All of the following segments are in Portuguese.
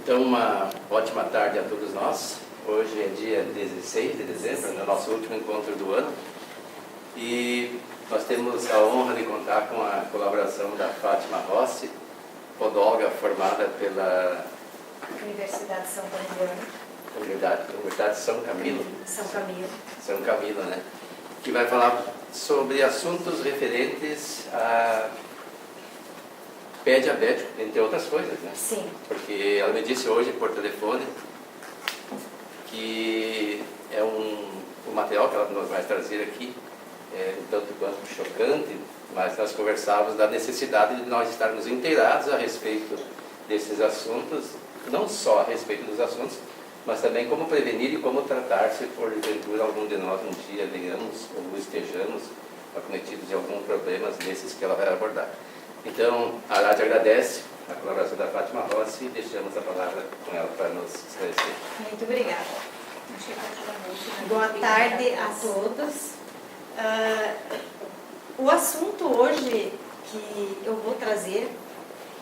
Então, uma ótima tarde a todos nós. Hoje é dia 16 de dezembro, é o nosso último encontro do ano. E nós temos a honra de contar com a colaboração da Fátima Rossi, podóloga formada pela Universidade de São Camilo. Universidade de São Camilo. São Camilo, né? Que vai falar sobre assuntos referentes a pé diabético, entre outras coisas, né? Sim. Porque ela me disse hoje por telefone que é o material que ela nos vai trazer aqui é um tanto quanto chocante, mas nós conversávamos da necessidade de nós estarmos inteirados a respeito desses assuntos, não só a respeito dos assuntos, mas também como prevenir e como tratar se porventura algum de nós um dia venhamos ou estejamos acometidos de algum problema desses que ela vai abordar. Então, a rádio agradece a colaboração da Fátima Rossi e deixamos a palavra com ela para nos esclarecer. Muito obrigada. Boa tarde a todos. O assunto hoje que eu vou trazer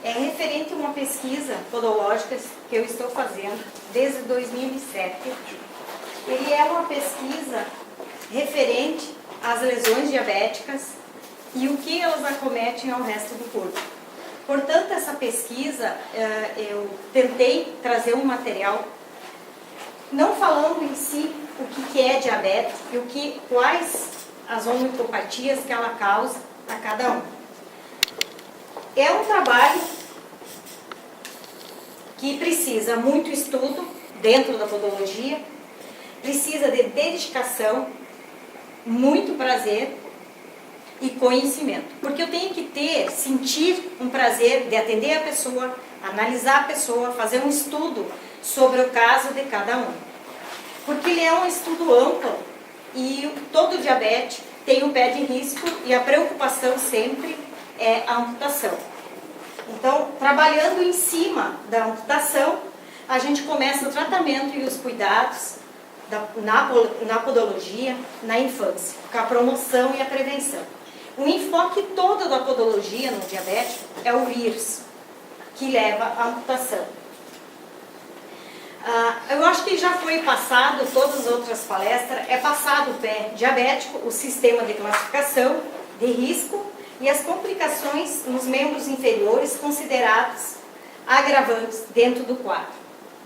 é referente a uma pesquisa podológica que eu estou fazendo desde 2007. Ele é uma pesquisa referente às lesões diabéticas e o que elas acometem ao resto do corpo. Portanto, essa pesquisa, eu tentei trazer um material, não falando em si o que é diabetes e quais as homeopatias que ela causa a cada um. É um trabalho que precisa muito estudo dentro da podologia, precisa de dedicação, muito prazer e conhecimento. Porque eu tenho que sentir um prazer de atender a pessoa, analisar a pessoa, fazer um estudo sobre o caso de cada um. Porque ele é um estudo amplo e todo diabético tem um pé de risco e a preocupação sempre é a amputação. Então, trabalhando em cima da amputação, a gente começa o tratamento e os cuidados na podologia na infância, com a promoção e a prevenção. O enfoque todo da podologia no diabético é o vírus, que leva à amputação. Eu acho que já foi passado, todas as outras palestras, é passado o pé diabético, o sistema de classificação de risco e as complicações nos membros inferiores consideradas agravantes dentro do quadro.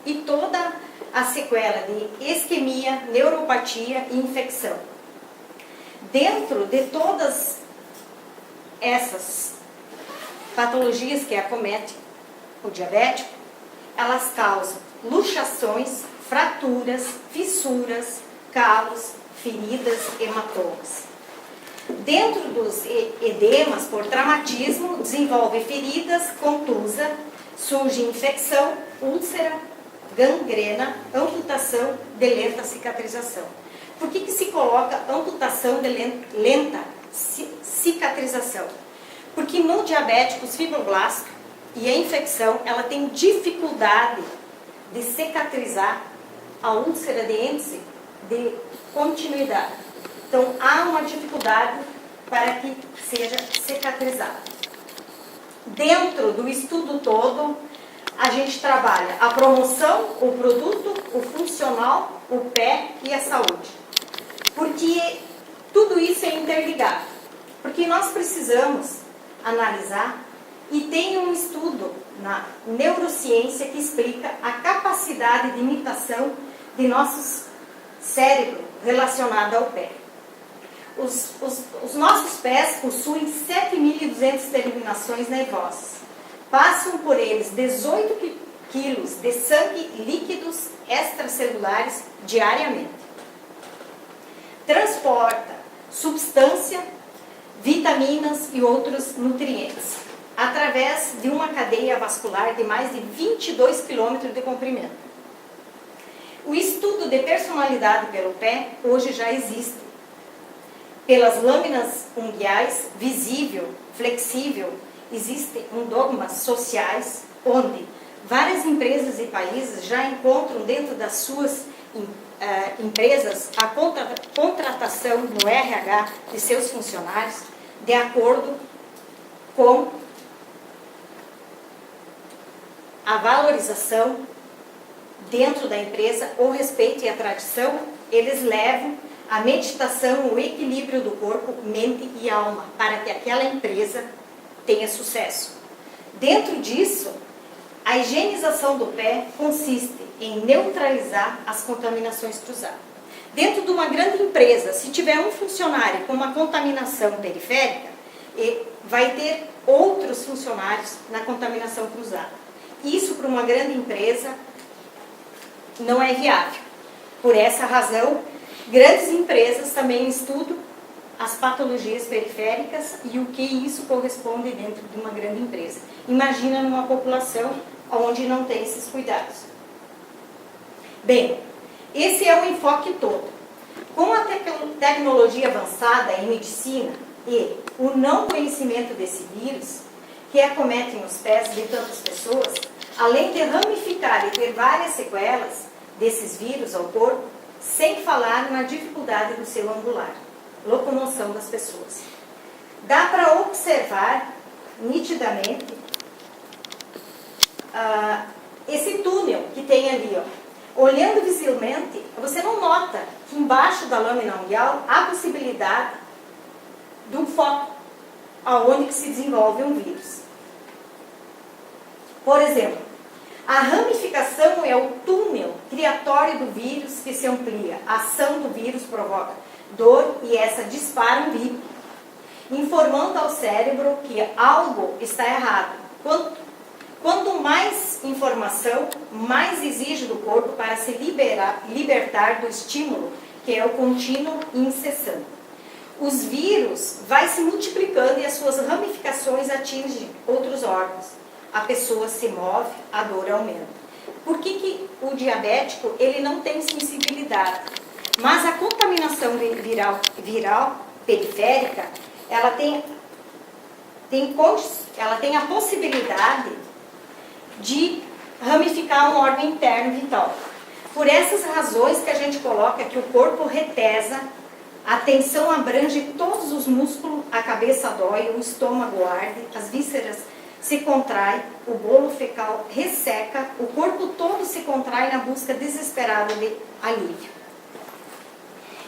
E toda a sequela de isquemia, neuropatia e infecção. Dentro de todas essas patologias que acometem o diabético, elas causam luxações, fraturas, fissuras, calos, feridas, hematomas. Dentro dos edemas por traumatismo, desenvolve feridas, contusa, surge infecção, úlcera, gangrena, amputação de lenta cicatrização. Por que se coloca amputação de lenta cicatrização? Porque no diabético, os fibroblastos e a infecção, ela tem dificuldade de cicatrizar a úlcera de índice de continuidade. Então, há uma dificuldade para que seja cicatrizada. Dentro do estudo todo, a gente trabalha a promoção, o produto, o funcional, o pé e a saúde. Porque tudo isso é interligado. Porque nós precisamos analisar e tem um estudo na neurociência que explica a capacidade de imitação de nosso cérebro relacionado ao pé. Os nossos pés possuem 7.200 terminações nervosas. Passam por eles 18 quilos de sangue líquidos extracelulares diariamente. Transporta substância, vitaminas e outros nutrientes através de uma cadeia vascular de mais de 22 km de comprimento. O estudo de personalidade pelo pé hoje já existe. Pelas lâminas unguiais, visível, flexível, existem dogmas sociais onde várias empresas e países já encontram dentro das suas empresas a contratação no RH de seus funcionários de acordo com a valorização dentro da empresa, o respeito e a tradição, eles levam a meditação, o equilíbrio do corpo, mente e alma, para que aquela empresa tenha sucesso. Dentro disso, a higienização do pé consiste em neutralizar as contaminações cruzadas. Dentro de uma grande empresa, se tiver um funcionário com uma contaminação periférica, vai ter outros funcionários na contaminação cruzada. Isso, para uma grande empresa, não é viável. Por essa razão, grandes empresas também estudam as patologias periféricas e o que isso corresponde dentro de uma grande empresa. Imagina numa população onde não tem esses cuidados. Bem, esse é o enfoque todo. Com a tecnologia avançada em medicina e o não conhecimento desse vírus, que acomete nos pés de tantas pessoas, além de ramificar e ter várias sequelas desses vírus ao corpo, sem falar na dificuldade do seu angular, locomoção das pessoas. Dá para observar nitidamente esse túnel que tem ali, ó. Olhando visivelmente, você não nota que embaixo da lâmina unguial há possibilidade de um foco aonde que se desenvolve um vírus. Por exemplo, a ramificação é o túnel criatório do vírus que se amplia. A ação do vírus provoca dor e essa dispara um bico, informando ao cérebro que algo está errado. Quanto mais informação, mais exige do corpo para se libertar do estímulo, que é o contínuo e incessante. Os vírus vai se multiplicando e as suas ramificações atingem outros órgãos. A pessoa se move, a dor aumenta. Por que o diabético ele não tem sensibilidade? Mas a contaminação viral periférica, ela tem a possibilidade de ramificar um órgão interno vital. Por essas razões que a gente coloca que o corpo retesa, a tensão abrange todos os músculos, a cabeça dói, o estômago arde, as vísceras se contraem, o bolo fecal resseca, o corpo todo se contrai na busca desesperada de alívio.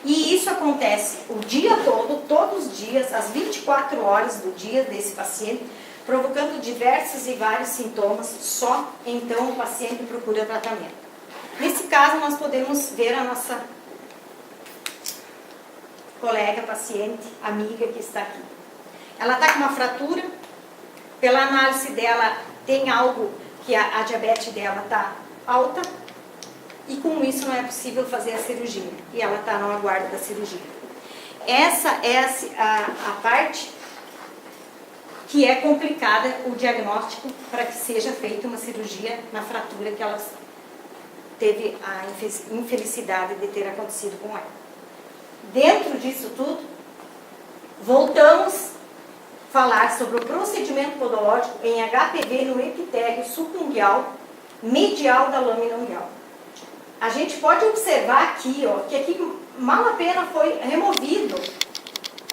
E isso acontece o dia todo, todos os dias, às 24 horas do dia desse paciente, provocando diversos e vários sintomas, só então o paciente procura tratamento. Nesse caso, nós podemos ver a nossa colega, paciente, amiga que está aqui. Ela está com uma fratura, pela análise dela tem algo que a diabetes dela está alta, e com isso não é possível fazer a cirurgia, e ela está no aguardo da cirurgia. Essa é a parte que é complicada o diagnóstico para que seja feita uma cirurgia na fratura que ela teve a infelicidade de ter acontecido com ela. Dentro disso tudo, voltamos a falar sobre o procedimento podológico em HPV no epitélio subunguial medial da lâmina unguial. A gente pode observar aqui, ó, que aqui mal a pena foi removido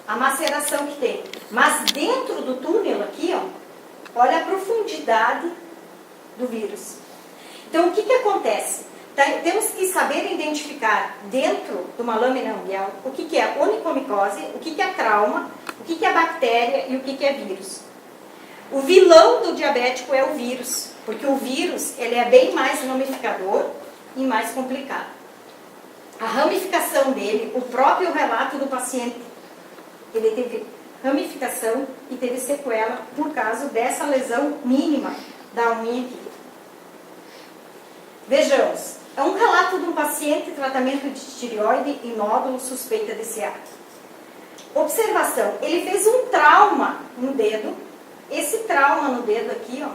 a maceração que tem. Mas dentro do túnel aqui, ó, olha a profundidade do vírus. Então, o que acontece? Temos que saber identificar dentro de uma lâmina unguial o que é onicomicose, o que é trauma, o que é bactéria e o que é vírus. O vilão do diabético é o vírus, porque o vírus ele é bem mais ramificador e mais complicado. A ramificação dele, o próprio relato do paciente, ele teve ramificação e teve sequela por causa dessa lesão mínima da unha aqui. Vejamos, é um relato de um paciente em tratamento de tireoide e nódulo suspeita de CA. Observação, ele fez um trauma no dedo, esse trauma no dedo aqui, ó,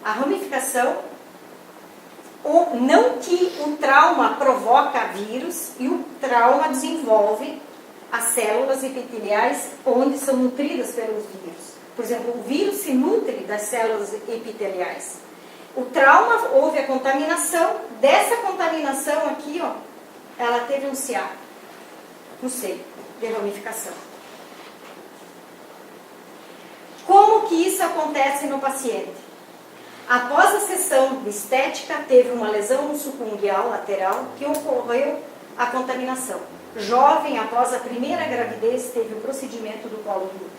a ramificação, não que o trauma provoca vírus e o trauma desenvolve as células epiteliais onde são nutridas pelos vírus. Por exemplo, o vírus se nutre das células epiteliais. O trauma, houve a contaminação, dessa contaminação aqui, ó, ela teve um CA, no seio, de ramificação. Como que isso acontece no paciente? Após a sessão de estética, teve uma lesão no sulco unguial lateral que ocorreu a contaminação. Jovem, após a primeira gravidez, teve o procedimento do colo do útero.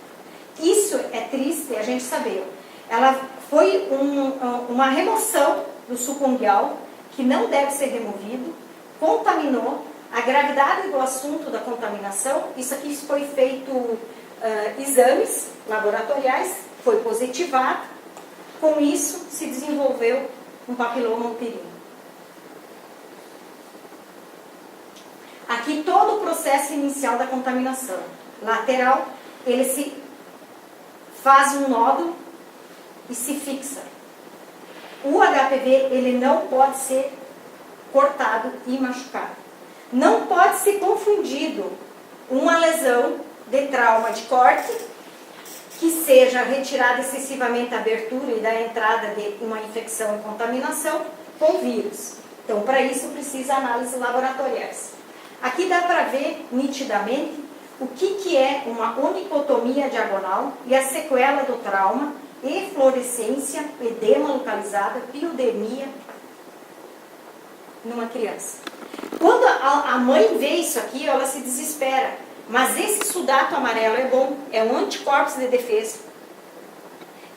Isso é triste a gente saber. Ela foi uma remoção do sulco unguial, que não deve ser removido, contaminou. A gravidade do assunto da contaminação, isso aqui foi feito exames laboratoriais, foi positivado. Com isso, se desenvolveu um papiloma uterino. Aqui todo o processo inicial da contaminação. Lateral, ele se faz um nódulo e se fixa. O HPV, ele não pode ser cortado e machucado. Não pode ser confundido uma lesão de trauma de corte, que seja retirada excessivamente a abertura e da entrada de uma infecção e contaminação, com vírus. Então, para isso, precisa análises laboratoriais. Aqui dá para ver nitidamente o que é uma onicotomia diagonal e a sequela do trauma, eflorescência, edema localizada, piodermia numa criança. Quando a mãe vê isso aqui, ela se desespera. Mas esse sudato amarelo é bom, é um anticorpos de defesa.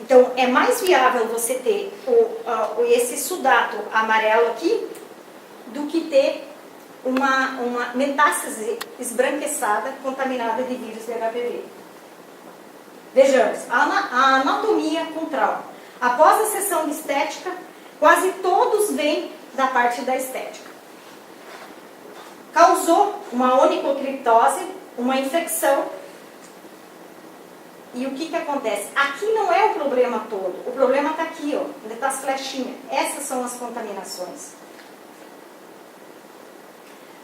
Então, é mais viável você ter esse sudato amarelo aqui do que ter uma metástase esbranquiçada contaminada de vírus de HPV. Vejamos, a anatomia com trauma. Após a sessão de estética, quase todos vêm da parte da estética. Causou uma onicocriptose, uma infecção. E o que acontece? Aqui não é o problema todo. O problema está aqui, ó, onde está as flechinhas. Essas são as contaminações.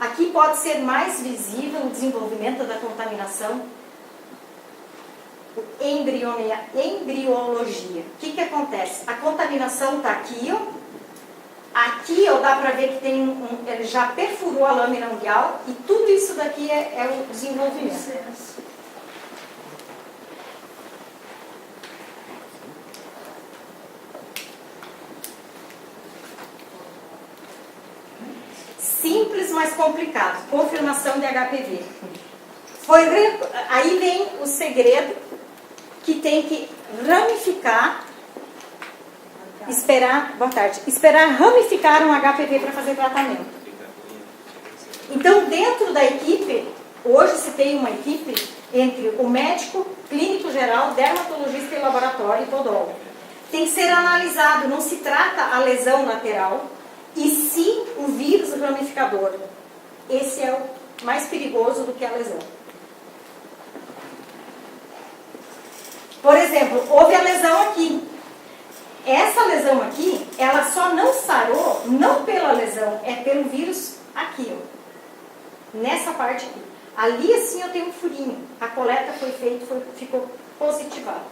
Aqui pode ser mais visível o desenvolvimento da contaminação. Embriologia. O que acontece? A contaminação está aqui, ó. Aqui, ó, dá para ver que tem ele já perfurou a lâmina unguial e tudo isso daqui é o desenvolvimento. Simples, mas complicado. Confirmação de HPV. Aí vem o segredo que tem que ramificar, esperar ramificar um HPV para fazer tratamento. Então, dentro da equipe, hoje se tem uma equipe entre o médico, clínico geral, dermatologista e laboratório e podólogo. Tem que ser analisado, não se trata a lesão lateral, e sim o vírus ramificador. Esse é o mais perigoso do que a lesão. Por exemplo, houve a lesão aqui. Essa lesão aqui, ela só não sarou, não pela lesão, é pelo vírus aqui, ó. Nessa parte aqui. Ali assim eu tenho um furinho. A coleta foi feita, ficou positivado.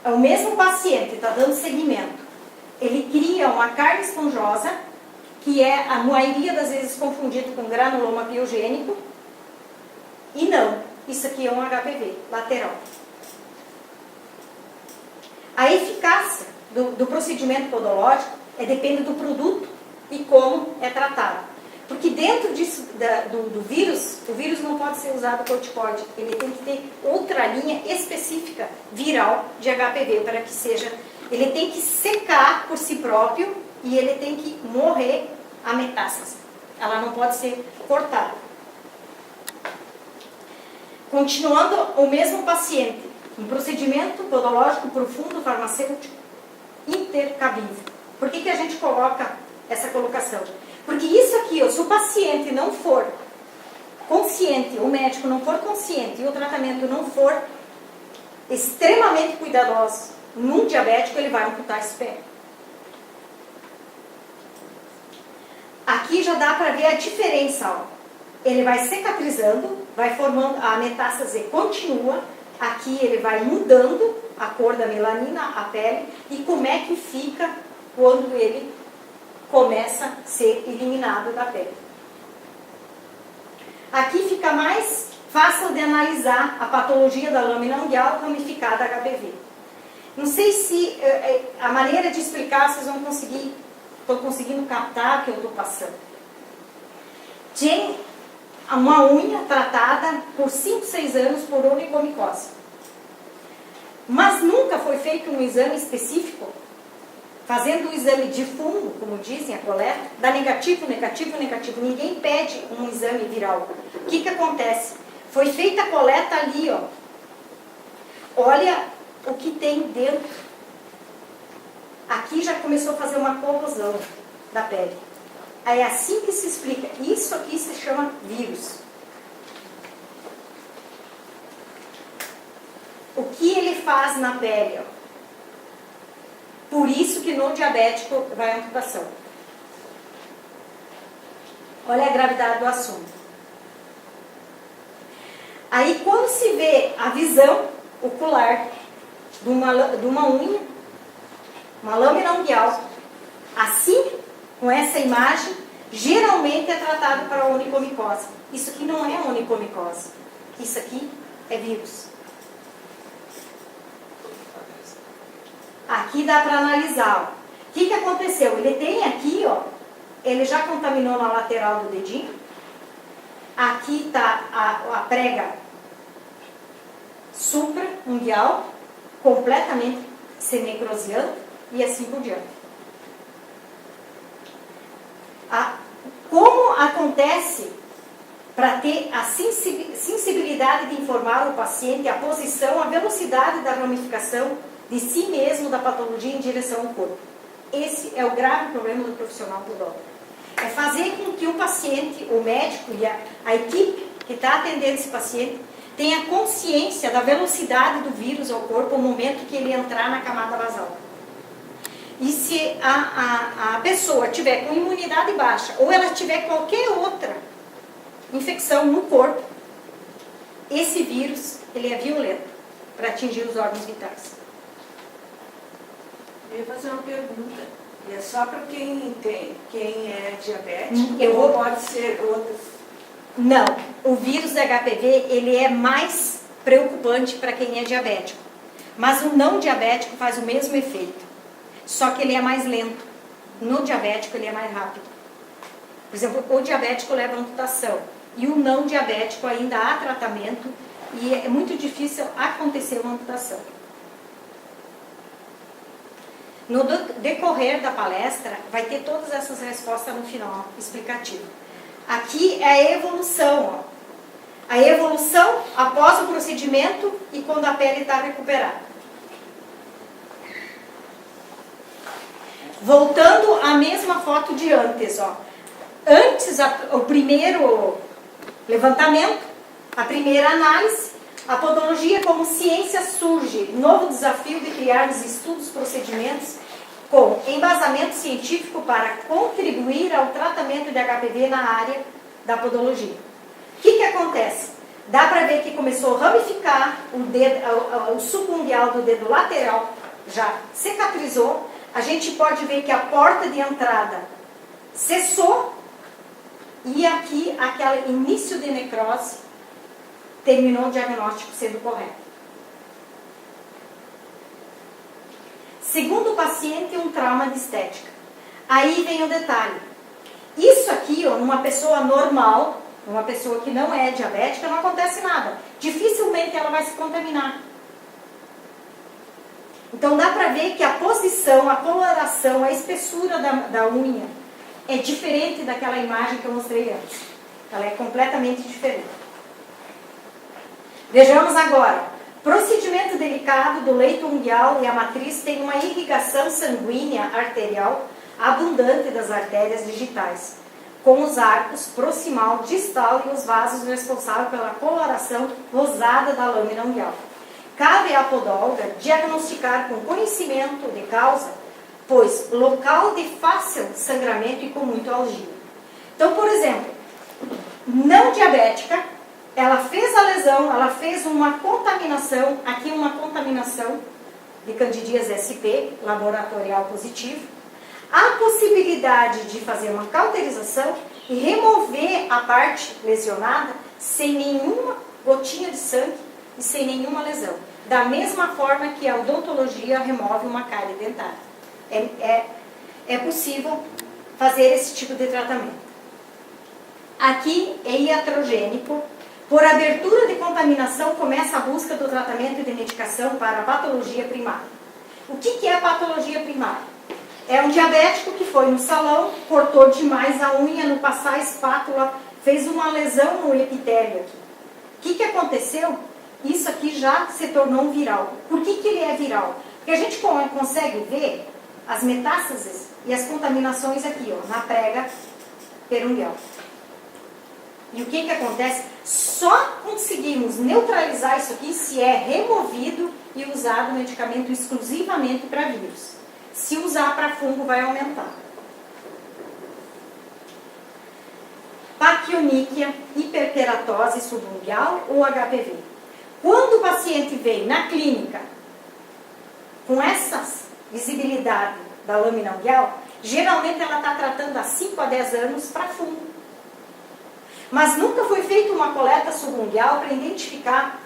É o mesmo paciente, está dando seguimento. Ele cria uma carne esponjosa, que é a maioria das vezes confundido com granuloma piogênico. E não, isso aqui é um HPV lateral. A eficácia do procedimento podológico depende do produto e como é tratado. Porque dentro disso, do vírus, o vírus não pode ser usado corticoide. Ele tem que ter outra linha específica viral de HPV para que seja... Ele tem que secar por si próprio e ele tem que morrer a metástase. Ela não pode ser cortada. Continuando, o mesmo paciente, um procedimento podológico profundo farmacêutico intercabível. Por que a gente coloca essa colocação? Porque isso aqui, ó, se o paciente não for consciente, o médico não for consciente e o tratamento não for extremamente cuidadoso, num diabético ele vai amputar esse pé. Aqui já dá para ver a diferença, ó. Ele vai cicatrizando, vai formando, a metástase continua, aqui ele vai mudando a cor da melanina, a pele, e como é que fica quando ele começa a ser eliminado da pele. Aqui fica mais fácil de analisar a patologia da lâmina unguial ramificada HPV. Não sei se a maneira de explicar vocês vão conseguir, estou conseguindo captar o que eu estou passando. Tinha uma unha tratada por 5, 6 anos por onicomicose. Mas nunca foi feito um exame específico, fazendo o exame de fundo, como dizem, a coleta, dá negativo, negativo, negativo. Ninguém pede um exame viral. O que acontece? Foi feita a coleta ali, ó. Olha o que tem dentro. Aqui já começou a fazer uma corrosão da pele. É assim que se explica. Isso aqui se chama vírus. O que ele faz na pele? Ó? Por isso que no diabético vai a amputação. Olha a gravidade do assunto. Aí quando se vê a visão ocular de uma unha, uma lâmina unguial, assim, com essa imagem, geralmente é tratado para onicomicose. Isso aqui não é onicomicose. Isso aqui é vírus. Aqui dá para analisar. Ó. O que aconteceu? Ele tem aqui, ó, ele já contaminou na lateral do dedinho. Aqui está a prega supra-unguial, completamente se necroseando e assim por diante. Como acontece para ter a sensibilidade de informar o paciente a posição, a velocidade da ramificação de si mesmo da patologia em direção ao corpo? Esse é o grave problema do profissional podólogo. É fazer com que o paciente, o médico e a equipe que está atendendo esse paciente tenha consciência da velocidade do vírus ao corpo no momento que ele entrar na camada basal. E se a pessoa tiver com imunidade baixa ou ela tiver qualquer outra infecção no corpo, esse vírus ele é violento para atingir os órgãos vitais. Eu ia fazer uma pergunta. E é só para quem é diabético ou pode ser outras? Não. O vírus da HPV ele é mais preocupante para quem é diabético. Mas o não diabético faz o mesmo efeito. Só que ele é mais lento. No diabético ele é mais rápido. Por exemplo, o diabético leva a amputação. E o não diabético ainda há tratamento e é muito difícil acontecer uma amputação. No decorrer da palestra, vai ter todas essas respostas no final, explicativo. Aqui é a evolução, ó. A evolução após o procedimento e quando a pele está recuperada. Voltando à mesma foto de antes, ó. Antes, o primeiro levantamento, a primeira análise, a podologia como ciência surge, novo desafio de criar os estudos, procedimentos com embasamento científico para contribuir ao tratamento de HPV na área da podologia. O que acontece? Dá para ver que começou a ramificar o subunguial do dedo lateral, já cicatrizou. A gente pode ver que a porta de entrada cessou e aqui aquele início de necrose terminou o diagnóstico sendo correto. Segundo o paciente, um trauma de estética. Aí vem o detalhe. Isso aqui, ó, numa pessoa normal, numa pessoa que não é diabética, não acontece nada. Dificilmente ela vai se contaminar. Então dá para ver que a posição, a coloração, a espessura da unha é diferente daquela imagem que eu mostrei antes. Ela é completamente diferente. Vejamos agora. Procedimento delicado do leito unguial e a matriz tem uma irrigação sanguínea arterial abundante das artérias digitais, com os arcos proximal, distal e os vasos responsáveis pela coloração rosada da lâmina unguial. Cabe à podóloga diagnosticar com conhecimento de causa, pois local de fácil sangramento e com muito algia. Então, por exemplo, não diabética, ela fez a lesão, ela fez uma contaminação, aqui uma contaminação de Candidíase sp, laboratorial positivo. Há possibilidade de fazer uma cauterização e remover a parte lesionada sem nenhuma gotinha de sangue e sem nenhuma lesão. da mesma forma que a odontologia remove uma cárie dentária. É possível fazer esse tipo de tratamento. Aqui é iatrogênico. Por abertura de contaminação, começa a busca do tratamento de medicação para a patologia primária. O que é a patologia primária? É um diabético que foi no salão, cortou demais a unha, no passar a espátula, fez uma lesão no epitélio aqui. O que aconteceu? Isso aqui já se tornou viral. Por que ele é viral? Porque a gente consegue ver as metástases e as contaminações aqui, ó, na prega perungueal. E o que acontece? Só conseguimos neutralizar isso aqui se é removido e usado medicamento exclusivamente para vírus. Se usar para fungo, vai aumentar. Paquioníquia, hiperkeratose subungueal ou HPV. Quando o paciente vem na clínica com essa visibilidade da lâmina ungueal, geralmente ela está tratando há 5 a 10 anos para fungo. Mas nunca foi feita uma coleta subungueal para identificar.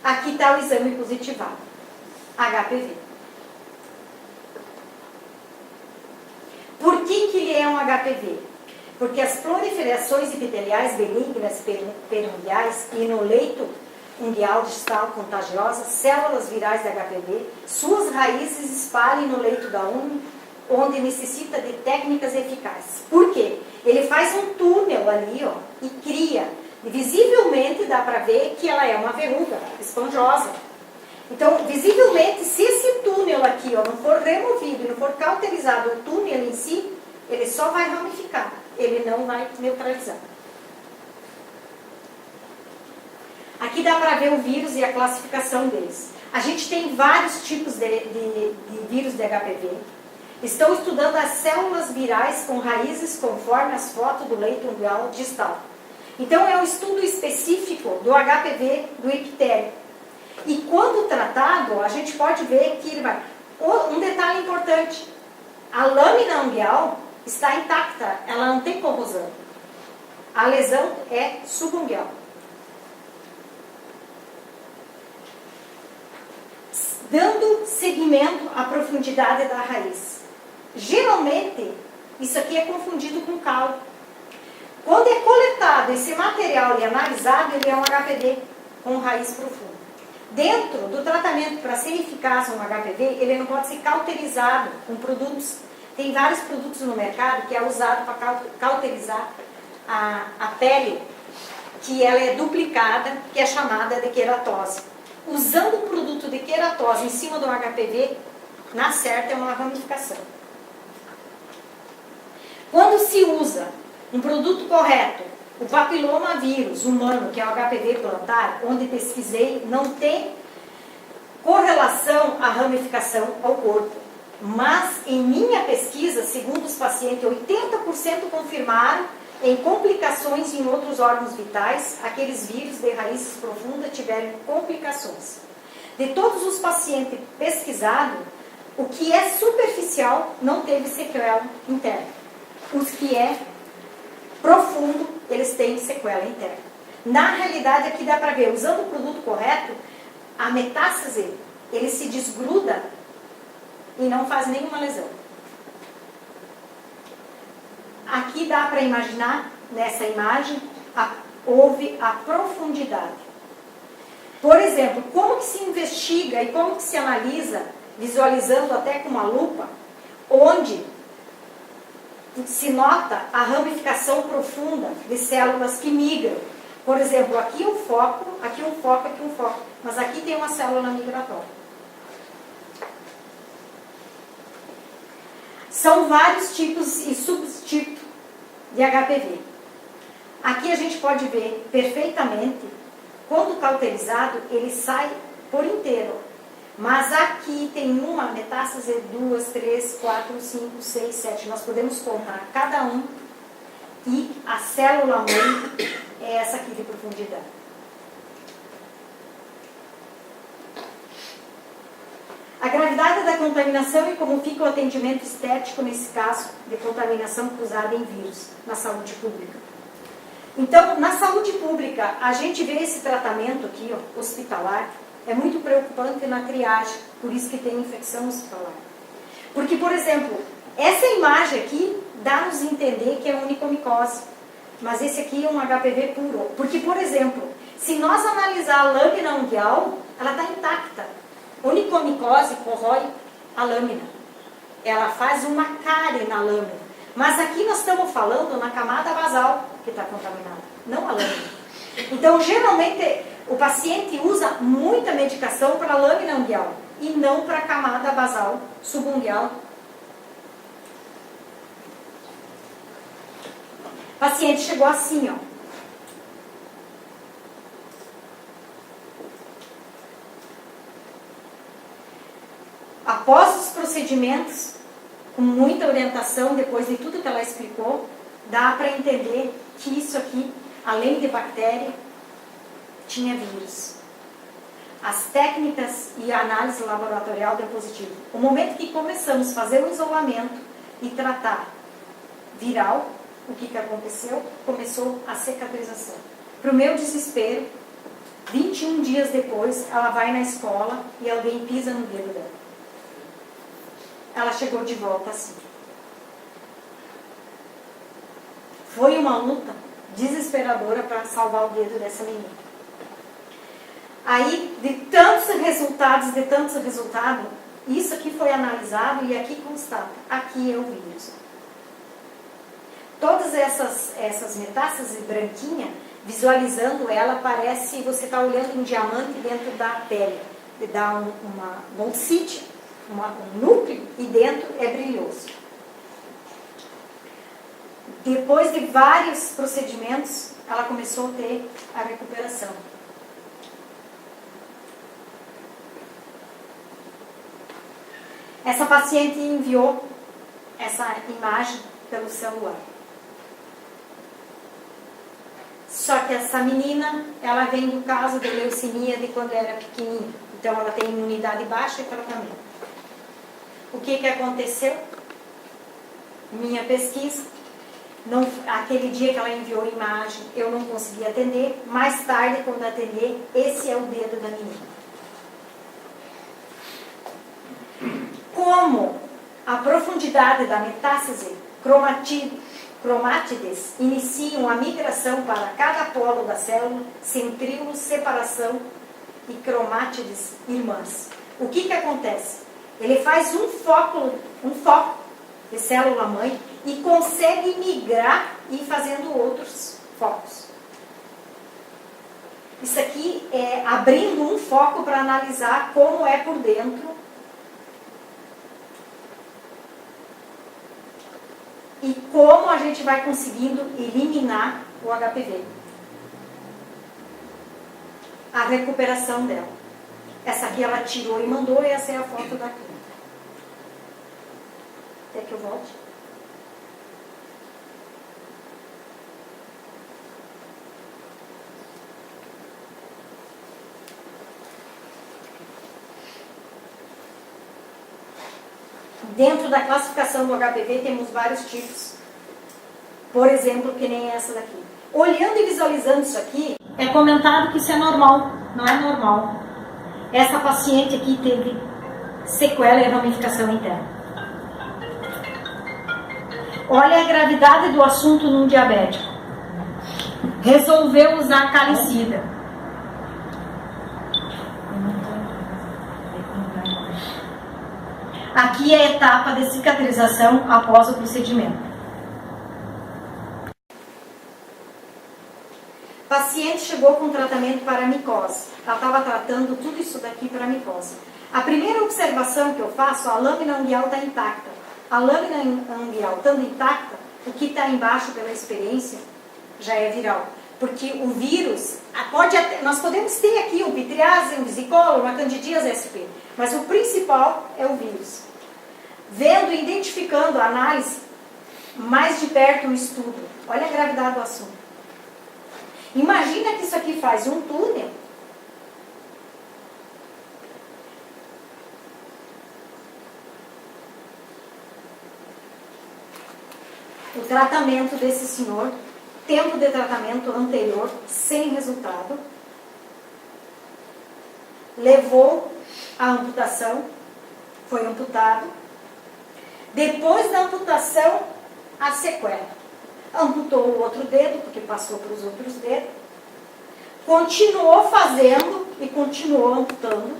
Aqui está o exame positivado, HPV. Por que ele é um HPV? Porque as proliferações epiteliais benignas perungueais e no leito ungueal distal contagiosa, células virais de HPV, suas raízes espalhem no leito da unha, onde necessita de técnicas eficazes. Por quê? Ele faz um túnel ali, ó, e cria. E visivelmente dá para ver que ela é uma verruga esponjosa. Então, visivelmente, se esse túnel aqui, ó, não for removido, não for cauterizado o túnel em si, ele só vai ramificar, ele não vai neutralizar. Aqui dá para ver o vírus e a classificação deles. A gente tem vários tipos de vírus de HPV. Estão estudando as células virais com raízes conforme as fotos do leito ungueal distal. Então, é um estudo específico do HPV do epitélio. E quando tratado, a gente pode ver que ele vai... Um detalhe importante, a lâmina ungueal está intacta, ela não tem corrosão. A lesão é subungueal. Dando seguimento à profundidade da raiz. Geralmente, isso aqui é confundido com caule. Quando é coletado esse material e analisado, ele é um HPV com raiz profunda. Dentro do tratamento para ser eficaz um HPV, ele não pode ser cauterizado com produtos. Tem vários produtos no mercado que é usado para cauterizar a pele, que ela é duplicada, que é chamada de queratose. Usando um produto de queratose em cima do HPV, na certa é uma ramificação. Quando se usa um produto correto, o papilomavírus humano, que é o HPV plantar, onde pesquisei, não tem correlação à ramificação ao corpo. Mas, em minha pesquisa, segundo os pacientes, 80% confirmaram em complicações em outros órgãos vitais, aqueles vírus de raízes profundas tiveram complicações. De todos os pacientes pesquisados, o que é superficial não teve sequela interna. Os que é profundo, eles têm sequela interna. Na realidade, aqui dá para ver, usando o produto correto, a metástase, ele se desgruda e não faz nenhuma lesão. Aqui dá para imaginar, nessa imagem, houve a profundidade. Por exemplo, como que se investiga e como que se analisa, visualizando até com uma lupa, onde se nota a ramificação profunda de células que migram. Por exemplo, aqui um foco, aqui um foco, aqui um foco. Mas aqui tem uma célula migratória. São vários tipos e subtipos de HPV. Aqui a gente pode ver perfeitamente, quando cauterizado, ele sai por inteiro. Mas aqui tem uma metástase, 2, 3, 4, 5, 6, 7. Nós podemos contar cada um. E a célula mãe é essa aqui de profundidade. A gravidade da contaminação e como fica o atendimento estético nesse caso de contaminação cruzada em vírus na saúde pública. Então, na saúde pública, a gente vê esse tratamento aqui, ó, hospitalar, é muito preocupante na triagem, por isso que tem infecção hospitalar. Porque, por exemplo, essa imagem aqui dá-nos a entender que é unicomicose, mas esse aqui é um HPV puro. Porque, por exemplo, se nós analisar a lâmina unguial, ela está intacta. Unicomicose corrói a lâmina. Ela faz uma cárie na lâmina. Mas aqui nós estamos falando na camada basal que está contaminada, não a lâmina. Então, geralmente, o paciente usa muita medicação para a lâmina unguial e não para a camada basal subunguial. O paciente chegou assim, ó. Após os procedimentos, com muita orientação, depois de tudo que ela explicou, dá para entender que isso aqui, além de bactéria, tinha vírus. As técnicas e a análise laboratorial deu positivo. O momento que começamos a fazer o isolamento e tratar viral, o que aconteceu? Começou a cicatrização. Para o meu desespero, 21 dias depois, ela vai na escola e alguém pisa no dedo dela. Ela chegou de volta assim. Foi uma luta desesperadora para salvar o dedo dessa menina. Aí, de tantos resultados, isso aqui foi analisado e aqui constata. Aqui é o vírus. Todas essas metástases branquinha, visualizando ela, parece você está olhando um diamante dentro da pele. Dá uma bolsite, um núcleo, e dentro é brilhoso. Depois de vários procedimentos, ela começou a ter a recuperação. Essa paciente enviou essa imagem pelo celular. Só que essa menina, ela vem do caso de leucemia de quando era pequenininha. Então, ela tem imunidade baixa e tratamento. O que aconteceu? Minha pesquisa, aquele dia que ela enviou a imagem, eu não consegui atender. Mais tarde, quando atender, esse é o dedo da menina. Como a profundidade da metástase cromátides iniciam a migração para cada polo da célula, centríolos, separação e cromátides irmãs. O que acontece? Ele faz um foco de célula-mãe e consegue migrar e ir fazendo outros focos. Isso aqui é abrindo um foco para analisar como é por dentro e como a gente vai conseguindo eliminar o HPV. A recuperação dela. Essa aqui ela tirou e mandou, e essa é a foto da clínica. Quer que eu volte? Dentro da classificação do HPV temos vários tipos. Por exemplo, que nem essa daqui. Olhando e visualizando isso aqui, é comentado que isso é normal. Não é normal. Essa paciente aqui teve sequela e ramificação interna. Olha a gravidade do assunto num diabético. Resolveu usar calicida. Aqui é a etapa de cicatrização após o procedimento. O paciente chegou com tratamento para micose. Ela estava tratando tudo isso daqui para micose. A primeira observação que eu faço, a lâmina unguial está intacta. A lâmina unguial estando intacta, o que está embaixo pela experiência já é viral. Porque o vírus, nós podemos ter aqui um pitriase, um vesicolo, uma candidíase SP, mas o principal é o vírus. Vendo e identificando a análise, mais de perto o estudo. Olha a gravidade do assunto. Imagina que isso aqui faz um túnel. O tratamento desse senhor tempo de tratamento anterior sem resultado, levou à amputação, foi amputado. Depois da amputação, a sequela. Amputou o outro dedo, porque passou para os outros dedos. Continuou fazendo e continuou amputando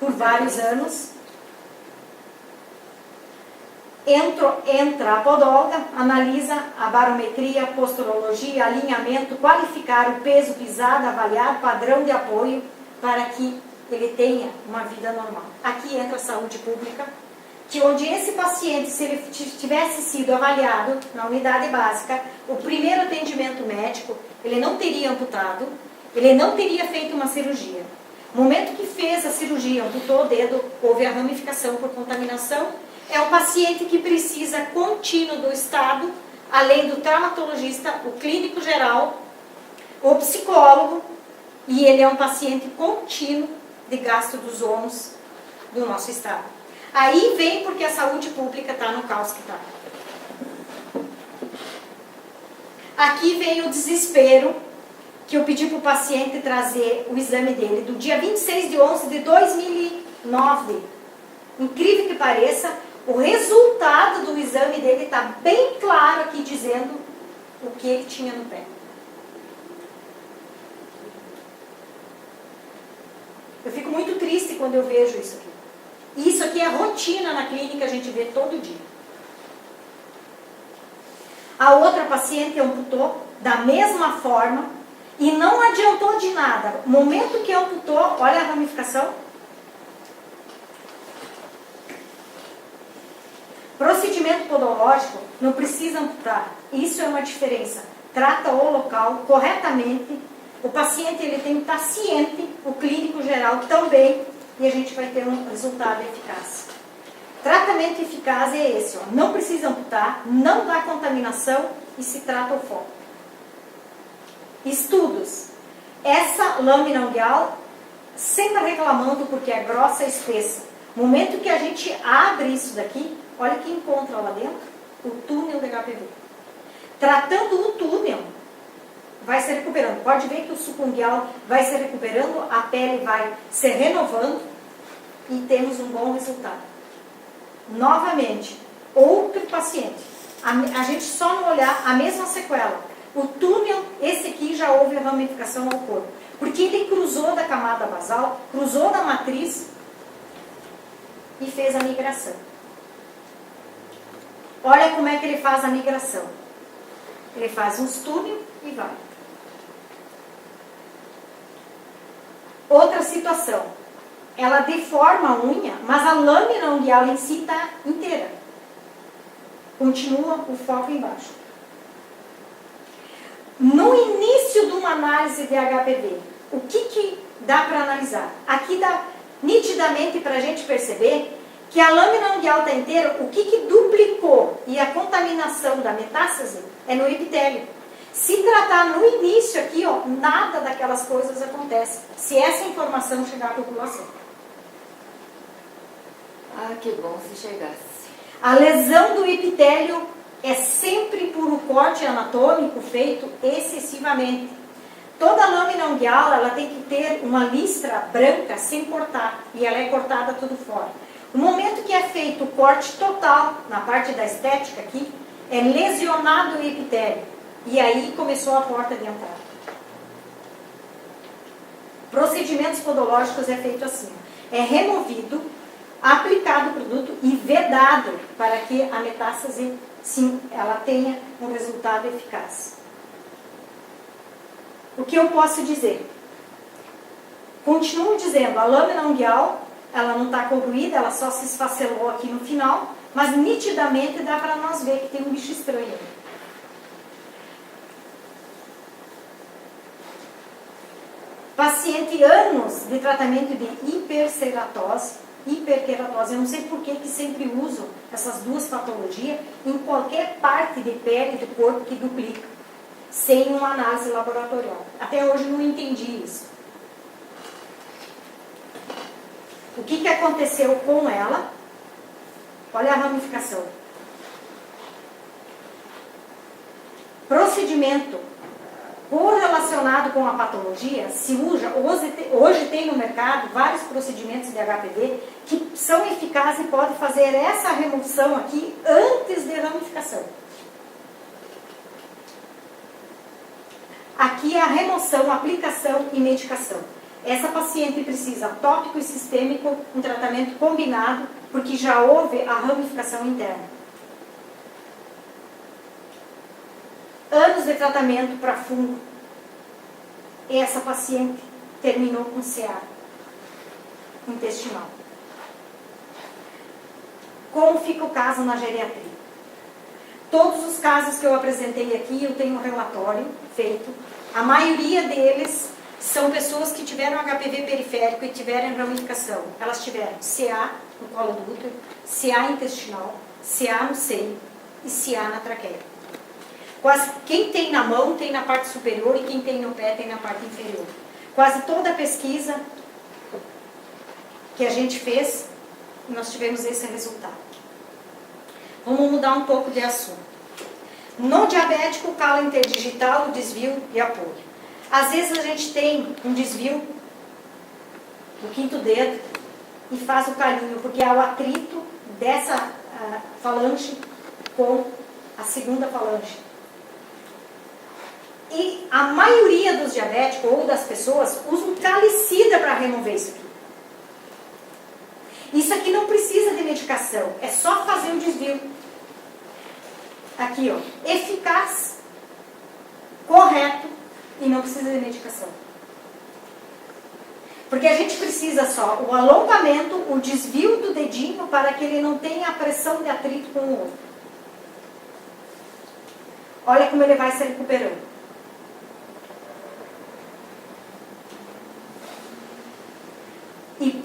por vários anos. Entra a podóloga, analisa a barometria, posturologia, alinhamento, qualificar o peso pisado, avaliar padrão de apoio para que ele tenha uma vida normal. Aqui entra a saúde pública, que onde esse paciente, se ele tivesse sido avaliado na unidade básica, o primeiro atendimento médico, ele não teria amputado, ele não teria feito uma cirurgia. No momento que fez a cirurgia, amputou o dedo, houve a ramificação por contaminação, é um paciente que precisa contínuo do Estado, além do traumatologista, o clínico geral, o psicólogo, e ele é um paciente contínuo de gasto dos ônus do nosso Estado. Aí vem porque a saúde pública está no caos que está. Aqui vem o desespero que eu pedi para o paciente trazer o exame dele do dia 26 de 11 de 2009. Incrível que pareça, o resultado do exame dele está bem claro aqui dizendo o que ele tinha no pé. Eu fico muito triste quando eu vejo isso aqui. E isso aqui é rotina na clínica, a gente vê todo dia. A outra paciente amputou da mesma forma e não adiantou de nada. No momento que amputou, olha a ramificação. Procedimento podológico não precisa amputar. Isso é uma diferença. Trata o local corretamente. O paciente ele tem que estar ciente, o clínico geral também, e a gente vai ter um resultado eficaz. Tratamento eficaz é esse, ó. Não precisa amputar, não dá contaminação e se trata o foco. Estudos. Essa lâmina ungueal, sempre reclamando porque é grossa e espessa. No momento que a gente abre isso daqui, olha o que encontra lá dentro, o túnel de HPV. Tratando o túnel, vai se recuperando. Pode ver que o suco ungueal vai se recuperando, a pele vai se renovando e temos um bom resultado. Novamente, outro paciente. A gente só não olhar a mesma sequela. O túnel, esse aqui já houve ramificação ao corpo. Porque ele cruzou da camada basal, cruzou da matriz e fez a migração. Olha como é que ele faz a migração. Ele faz uns túneis e vai. Outra situação. Ela deforma a unha, mas a lâmina ungueal em si está inteira. Continua o foco embaixo. No início de uma análise de HPV, o que dá para analisar? Aqui dá nitidamente para a gente perceber que a lâmina ungueal está inteira, o que duplicou e a contaminação da metástase é no epitélio. Se tratar no início aqui, ó, nada daquelas coisas acontece, se essa informação chegar à população. Ah, que bom se chegasse. A lesão do epitélio é sempre por um corte anatômico feito excessivamente. Toda lâmina ungueal, ela tem que ter uma listra branca sem cortar, e ela é cortada tudo fora. No momento que é feito o corte total, na parte da estética aqui, é lesionado o epitélio. E aí começou a porta de entrada. Procedimentos podológicos é feito assim. É removido, aplicado o produto e vedado para que a metástase, sim, ela tenha um resultado eficaz. O que eu posso dizer? Continuo dizendo, a lâmina ungueal, ela não está corroída, ela só se esfacelou aqui no final, mas nitidamente dá para nós ver que tem um bicho estranho. Paciente anos de tratamento de hiperceratose, hiperqueratose. Eu não sei por que sempre usam essas duas patologias em qualquer parte de pele do corpo que duplica, sem uma análise laboratorial. Até hoje não entendi isso. O que aconteceu com ela? Olha a ramificação. procedimento correlacionado com a patologia, se usa, hoje tem no mercado vários procedimentos de HPV que são eficazes e podem fazer essa remoção aqui antes de ramificação. Aqui é a remoção, aplicação e medicação. Essa paciente precisa tópico e sistêmico, um tratamento combinado, porque já houve a ramificação interna. Anos de tratamento para fungo. E essa paciente terminou com CA intestinal. Como fica o caso na geriatria? Todos os casos que eu apresentei aqui, eu tenho um relatório feito. A maioria deles são pessoas que tiveram HPV periférico e tiveram ramificação. Elas tiveram CA no colo do útero, CA intestinal, CA no seio e CA na traqueia. Quase quem tem na mão tem na parte superior e quem tem no pé tem na parte inferior. Quase toda a pesquisa que a gente fez, nós tivemos esse resultado. Vamos mudar um pouco de assunto. No diabético, calo interdigital, o desvio e apoio. Às vezes a gente tem um desvio do quinto dedo e faz o calinho, porque é o atrito dessa falange com a segunda falange. E a maioria dos diabéticos ou das pessoas usam calicida para remover isso aqui. Isso aqui não precisa de medicação, é só fazer um desvio. Aqui, ó, eficaz, correto e não precisa de medicação. Porque a gente precisa só o alongamento, o desvio do dedinho para que ele não tenha a pressão de atrito com o outro. Olha como ele vai se recuperando. E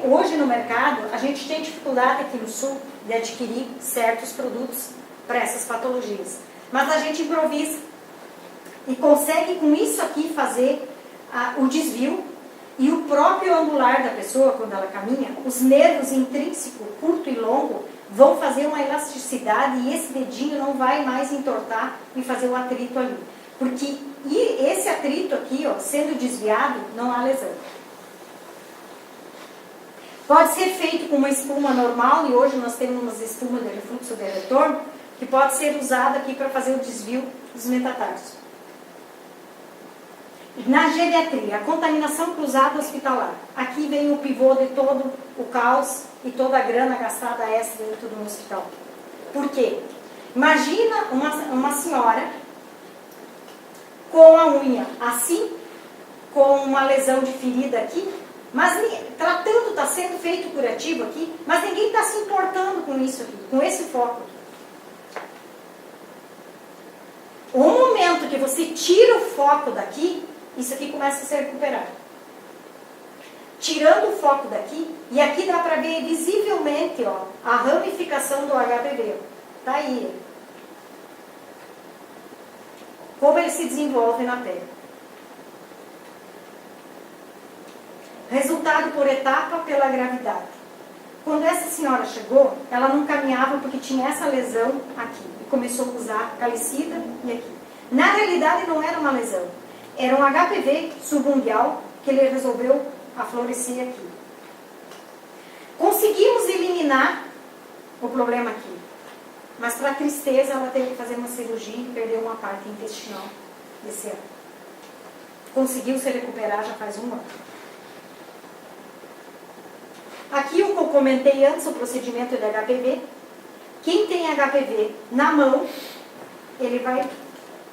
hoje no mercado, a gente tem dificuldade aqui no sul de adquirir certos produtos para essas patologias. Mas a gente improvisa e consegue com isso aqui fazer o desvio e o próprio angular da pessoa, quando ela caminha, os nervos intrínsecos, curto e longo, vão fazer uma elasticidade e esse dedinho não vai mais entortar e fazer o atrito ali. Porque esse atrito aqui, ó, sendo desviado, não há lesão. Pode ser feito com uma espuma normal, e hoje nós temos umas espumas de refluxo de retorno, que pode ser usada aqui para fazer o desvio dos metatarsos. Na geriatria, a contaminação cruzada hospitalar. Aqui vem o pivô de todo o caos e toda a grana gastada extra dentro do hospital. Por quê? Imagina uma senhora com a unha assim, com uma lesão de ferida aqui, mas tratando, está sendo feito curativo aqui, mas ninguém está se importando com isso aqui, com esse foco aqui. O momento que você tira o foco daqui, isso aqui começa a se recuperar. Tirando o foco daqui, e aqui dá para ver visivelmente, ó, a ramificação do HPV. Está aí. Como ele se desenvolve na pele. Resultado por etapa pela gravidade. Quando essa senhora chegou, ela não caminhava porque tinha essa lesão aqui. E começou a usar calicida e aqui. Na realidade não era uma lesão. Era um HPV subungual que ele resolveu aflorescer aqui. Conseguimos eliminar o problema aqui. Mas para tristeza ela teve que fazer uma cirurgia e perdeu uma parte intestinal desse ano. Conseguiu se recuperar já faz um ano. Aqui o que eu comentei antes, o procedimento de HPV. Quem tem HPV na mão, ele vai,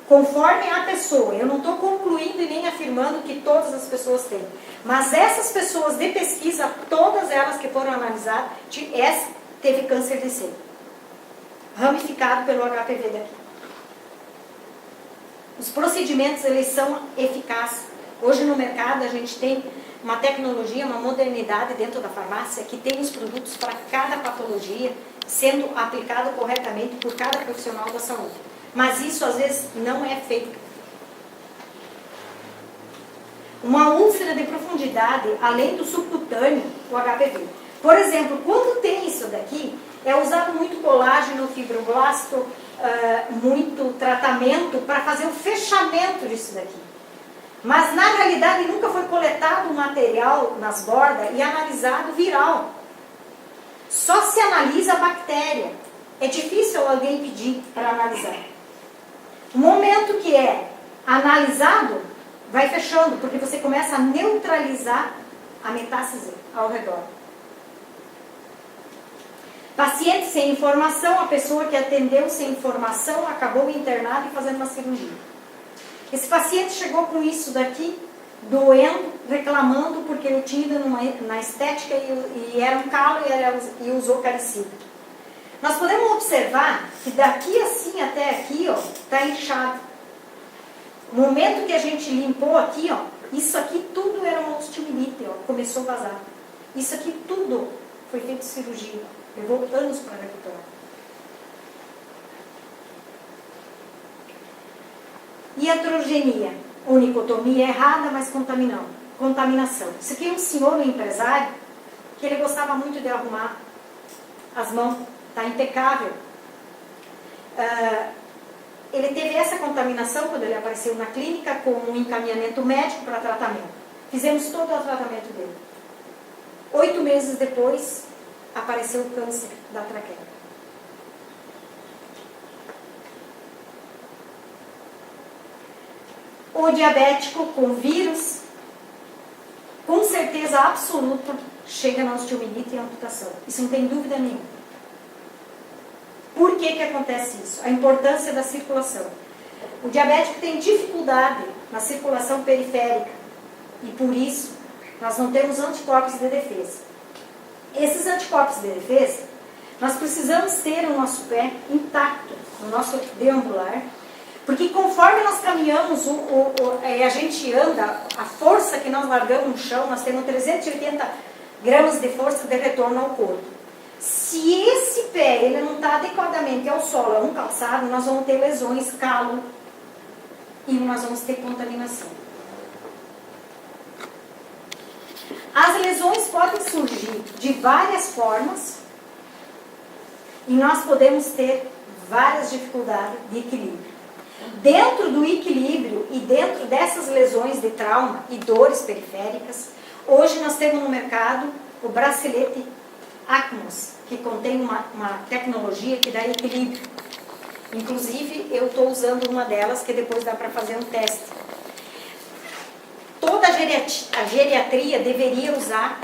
conforme a pessoa, eu não estou concluindo e nem afirmando que todas as pessoas têm, mas essas pessoas de pesquisa, todas elas que foram analisadas, essa teve câncer de seio, ramificado pelo HPV daqui. Os procedimentos, eles são eficazes. Hoje no mercado a gente tem uma tecnologia, uma modernidade dentro da farmácia que tem os produtos para cada patologia sendo aplicado corretamente por cada profissional da saúde. Mas isso às vezes não é feito. Uma úlcera de profundidade, além do subcutâneo, o HPV. Por exemplo, quando tem isso daqui, é usado muito colágeno, fibroblasto, muito tratamento para fazer o fechamento disso daqui. Mas na realidade nunca foi coletado o material nas bordas e analisado viral. Só se analisa a bactéria. É difícil alguém pedir para analisar. O momento que é analisado, vai fechando, porque você começa a neutralizar a metástase ao redor. Paciente sem informação, a pessoa que atendeu sem informação, acabou internado e fazendo uma cirurgia. Esse paciente chegou com isso daqui, doendo, reclamando, porque ele tinha ido na estética e era um calo e usou caricida. Nós podemos observar que daqui assim até aqui, ó, está inchado. No momento que a gente limpou aqui, ó, isso aqui tudo era uma osteomielite, ó, começou a vazar. Isso aqui tudo foi feito cirurgia. Levou anos para recuperar. Iatrogenia. Onicotomia errada, mas contaminação. Isso aqui é um senhor, um empresário, que ele gostava muito de arrumar as mãos. Está impecável. Ele teve essa contaminação quando ele apareceu na clínica com um encaminhamento médico para tratamento. Fizemos todo o tratamento dele. 8 meses depois, apareceu o câncer da traqueia. O diabético com vírus, com certeza absoluta, chega na osteomielite e amputação. Isso não tem dúvida nenhuma. Por que acontece isso? A importância da circulação. O diabético tem dificuldade na circulação periférica e por isso nós não temos anticorpos de defesa. Esses anticorpos de defesa, nós precisamos ter o nosso pé intacto, o nosso deambular, porque conforme nós caminhamos, a gente anda, a força que nós largamos no chão, nós temos 380 gramas de força de retorno ao corpo. Se esse pé ele não está adequadamente ao solo, a um calçado, nós vamos ter lesões, calo e nós vamos ter contaminação. As lesões podem surgir de várias formas e nós podemos ter várias dificuldades de equilíbrio. Dentro do equilíbrio e dentro dessas lesões de trauma e dores periféricas, hoje nós temos no mercado o bracelete Acmos, que contém uma tecnologia que dá equilíbrio. Inclusive, eu estou usando uma delas, que depois dá para fazer um teste. Toda a geriatria deveria usar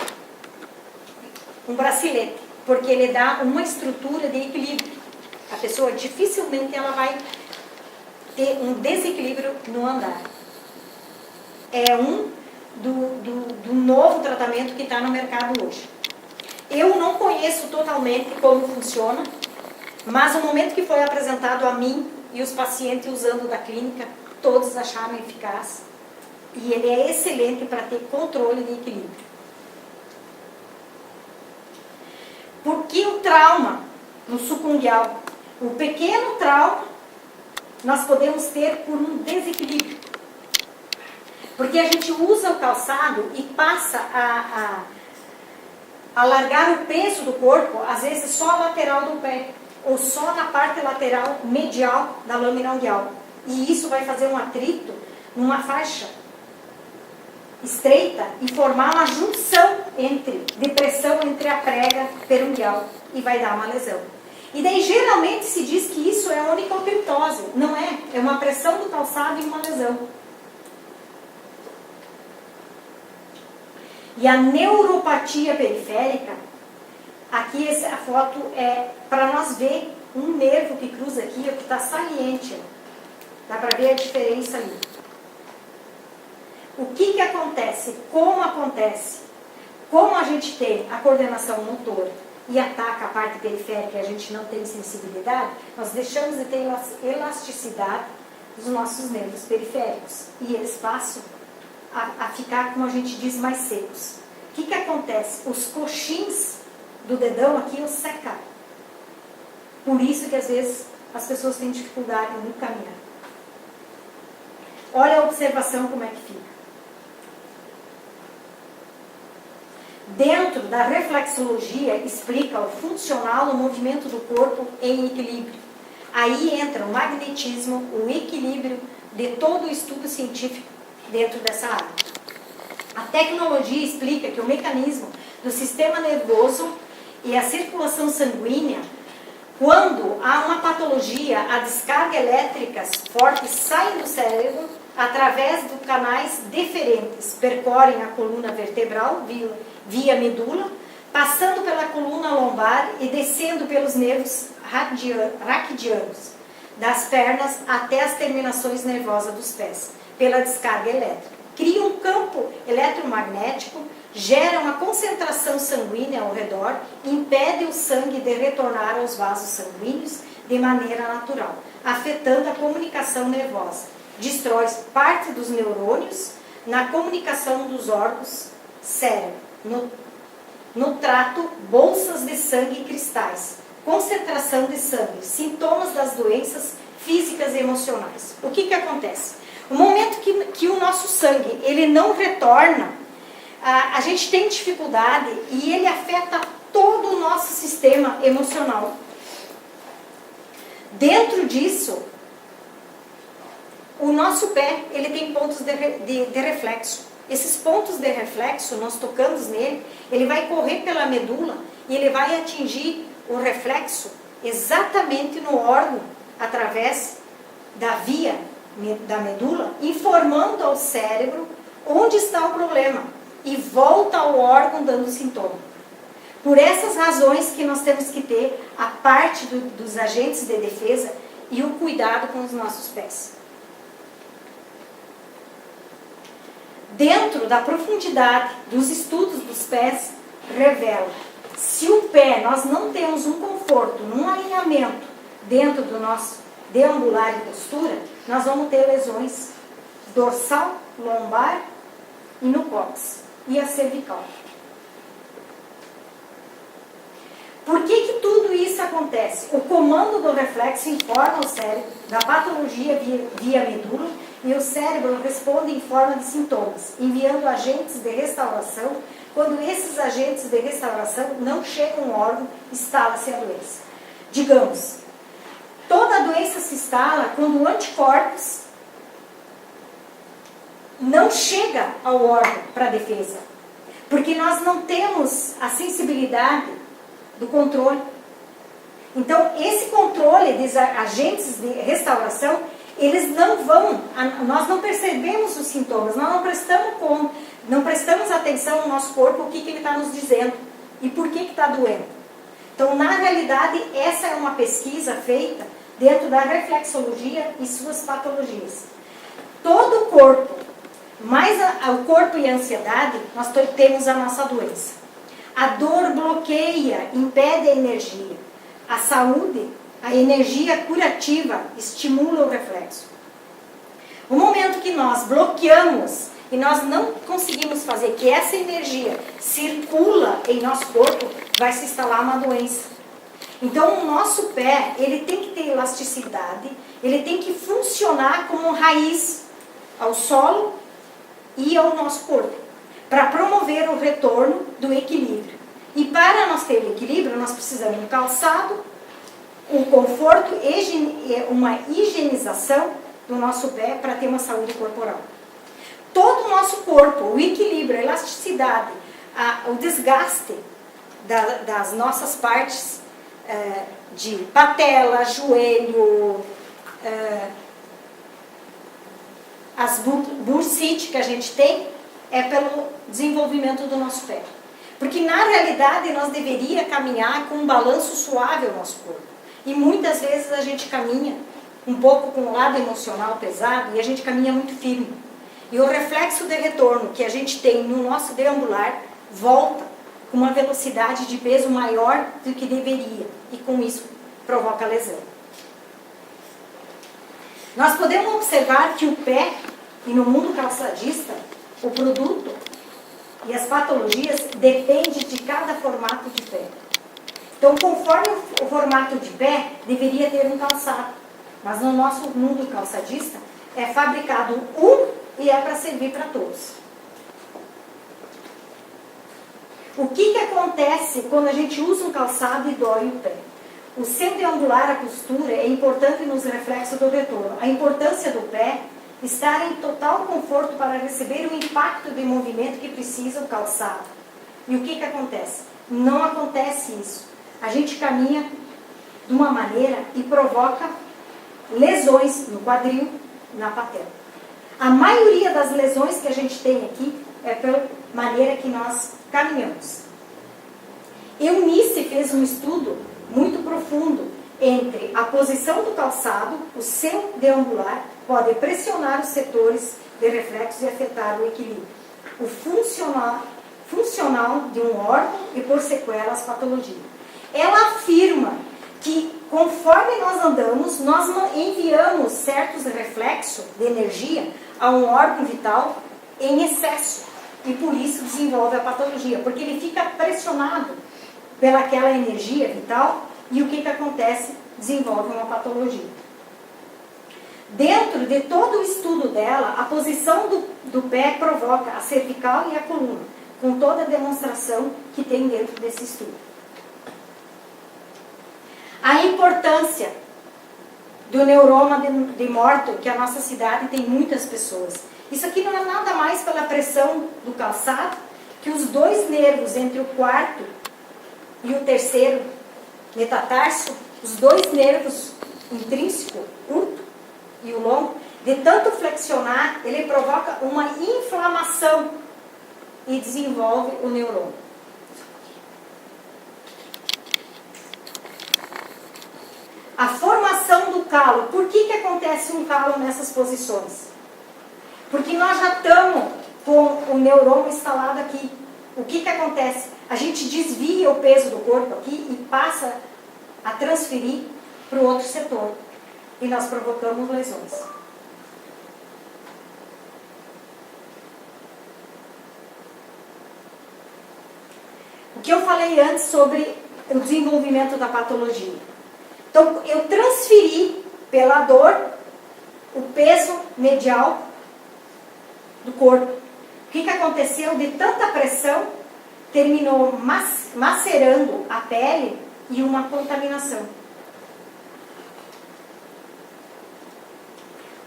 um bracelete, porque ele dá uma estrutura de equilíbrio. A pessoa dificilmente ela vai ter um desequilíbrio no andar. É um do novo tratamento que está no mercado hoje. Eu não conheço totalmente como funciona, mas no momento que foi apresentado a mim e os pacientes usando da clínica, todos acharam eficaz. E ele é excelente para ter controle de equilíbrio. Por que o trauma no subungual? O pequeno trauma nós podemos ter por um desequilíbrio. Porque a gente usa o calçado e passa a alargar o peso do corpo, às vezes só a lateral do pé, ou só na parte lateral medial da lâmina unguial. E isso vai fazer um atrito numa faixa estreita e formar uma junção de pressão entre a prega perunguial e vai dar uma lesão. E daí geralmente se diz que isso é onicocriptose. Não é, é uma pressão do calçado e uma lesão. E a neuropatia periférica, aqui a foto é para nós ver um nervo que cruza aqui, que está saliente. Dá para ver a diferença ali. O que acontece? Como acontece? Como a gente tem a coordenação motora e ataca a parte periférica e a gente não tem sensibilidade, nós deixamos de ter elasticidade dos nossos nervos periféricos. E eles passam a ficar, como a gente diz, mais secos. O que acontece? Os coxins do dedão aqui secam. Por isso que às vezes as pessoas têm dificuldade no caminhar. Olha a observação como é que fica. Dentro da reflexologia explica o funcional, o movimento do corpo em equilíbrio. Aí entra o magnetismo, o equilíbrio de todo o estudo científico dentro dessa área. A tecnologia explica que o mecanismo do sistema nervoso e a circulação sanguínea, quando há uma patologia, a descarga elétricas fortes saem do cérebro através de canais deferentes, percorrem a coluna vertebral via medula, passando pela coluna lombar e descendo pelos nervos raquidianos das pernas até as terminações nervosas dos pés, pela descarga elétrica. Cria um campo eletromagnético, gera uma concentração sanguínea ao redor, impede o sangue de retornar aos vasos sanguíneos de maneira natural, afetando a comunicação nervosa. Destrói parte dos neurônios na comunicação dos órgãos cérebro, no trato, bolsas de sangue e cristais, concentração de sangue, sintomas das doenças físicas e emocionais. O que acontece? O momento que o nosso sangue ele não retorna, a gente tem dificuldade e ele afeta todo o nosso sistema emocional. Dentro disso, o nosso pé ele tem pontos de reflexo. Esses pontos de reflexo, nós tocamos nele, ele vai correr pela medula e ele vai atingir o reflexo exatamente no órgão, através da via da medula, informando ao cérebro onde está o problema e volta ao órgão dando sintoma. Por essas razões que nós temos que ter a parte dos agentes de defesa e o cuidado com os nossos pés. Dentro da profundidade dos estudos dos pés, revela, se o pé nós não temos um conforto, um alinhamento dentro do nosso deambular e postura, nós vamos ter lesões dorsal, lombar e no cóccix e a cervical. Por que tudo isso acontece? O comando do reflexo informa o cérebro da patologia via medula e o cérebro responde em forma de sintomas, enviando agentes de restauração. Quando esses agentes de restauração não chegam ao órgão, instala-se a doença. Digamos, toda doença se instala quando o anticorpos não chega ao órgão para a defesa. Porque nós não temos a sensibilidade do controle. Então, esse controle dos agentes de restauração, eles não vão, nós não percebemos os sintomas, nós não prestamos atenção no nosso corpo, o que ele está nos dizendo e por que está doendo. Então, na realidade, essa é uma pesquisa feita dentro da reflexologia e suas patologias. Todo o corpo, mais o corpo e a ansiedade, nós temos a nossa doença. A dor bloqueia, impede a energia. A saúde, a energia curativa, estimula o reflexo. O momento que nós bloqueamos e nós não conseguimos fazer que essa energia circula em nosso corpo, vai se instalar uma doença. Então, o nosso pé, ele tem que ter elasticidade, ele tem que funcionar como raiz ao solo e ao nosso corpo, para promover o retorno do equilíbrio. E para nós ter o equilíbrio, nós precisamos de um calçado, um conforto, uma higienização do nosso pé para ter uma saúde corporal. Todo o nosso corpo, o equilíbrio, a elasticidade, o desgaste das nossas partes de patela, joelho, as bursites que a gente tem, é pelo desenvolvimento do nosso pé. Porque na realidade nós deveríamos caminhar com um balanço suave ao nosso corpo. E muitas vezes a gente caminha um pouco com o lado emocional pesado e a gente caminha muito firme. E o reflexo de retorno que a gente tem no nosso deambular volta com uma velocidade de peso maior do que deveria. E com isso provoca lesão. Nós podemos observar que o pé, e no mundo calçadista, o produto e as patologias dependem de cada formato de pé. Então, conforme o formato de pé, deveria ter um calçado. Mas no nosso mundo calçadista, é fabricado um e é para servir para todos. O que acontece quando a gente usa um calçado e dói o pé? o seu deambular, a postura, é importante nos reflexos do retorno. A importância do pé estar em total conforto para receber o impacto de movimento que precisa o calçado. E o que acontece? Não acontece isso. A gente caminha de uma maneira e provoca lesões no quadril, na patela. A maioria das lesões que a gente tem aqui é pela maneira que nós caminhamos. Eunice fez um estudo muito profundo entre a posição do calçado, o seu deambular, pode pressionar os setores de reflexo e afetar o equilíbrio. O funcional de um órgão e, por sequela, as patologias. Ela afirma que, conforme nós andamos, nós enviamos certos reflexos de energia a um órgão vital em excesso. E por isso desenvolve a patologia, porque ele fica pressionado pelaquela energia vital e o que acontece? Desenvolve uma patologia. Dentro de todo o estudo dela, a posição do pé provoca a cervical e a coluna, com toda a demonstração que tem dentro desse estudo. A importância do neuroma de Morton, que a nossa cidade tem muitas pessoas. Isso aqui não é nada mais pela pressão do calçado, que os dois nervos entre o quarto e o terceiro metatarso, os dois nervos intrínsecos, curto e o longo, de tanto flexionar, ele provoca uma inflamação e desenvolve o neurônio. A formação do calo. Por que acontece um calo nessas posições? Porque nós já estamos com o neurônio instalado aqui. O que acontece? A gente desvia o peso do corpo aqui e passa a transferir para o outro setor. E nós provocamos lesões. O que eu falei antes sobre o desenvolvimento da patologia. Então, eu transferi pela dor o peso medial do corpo. O que aconteceu? De tanta pressão, terminou macerando a pele e uma contaminação.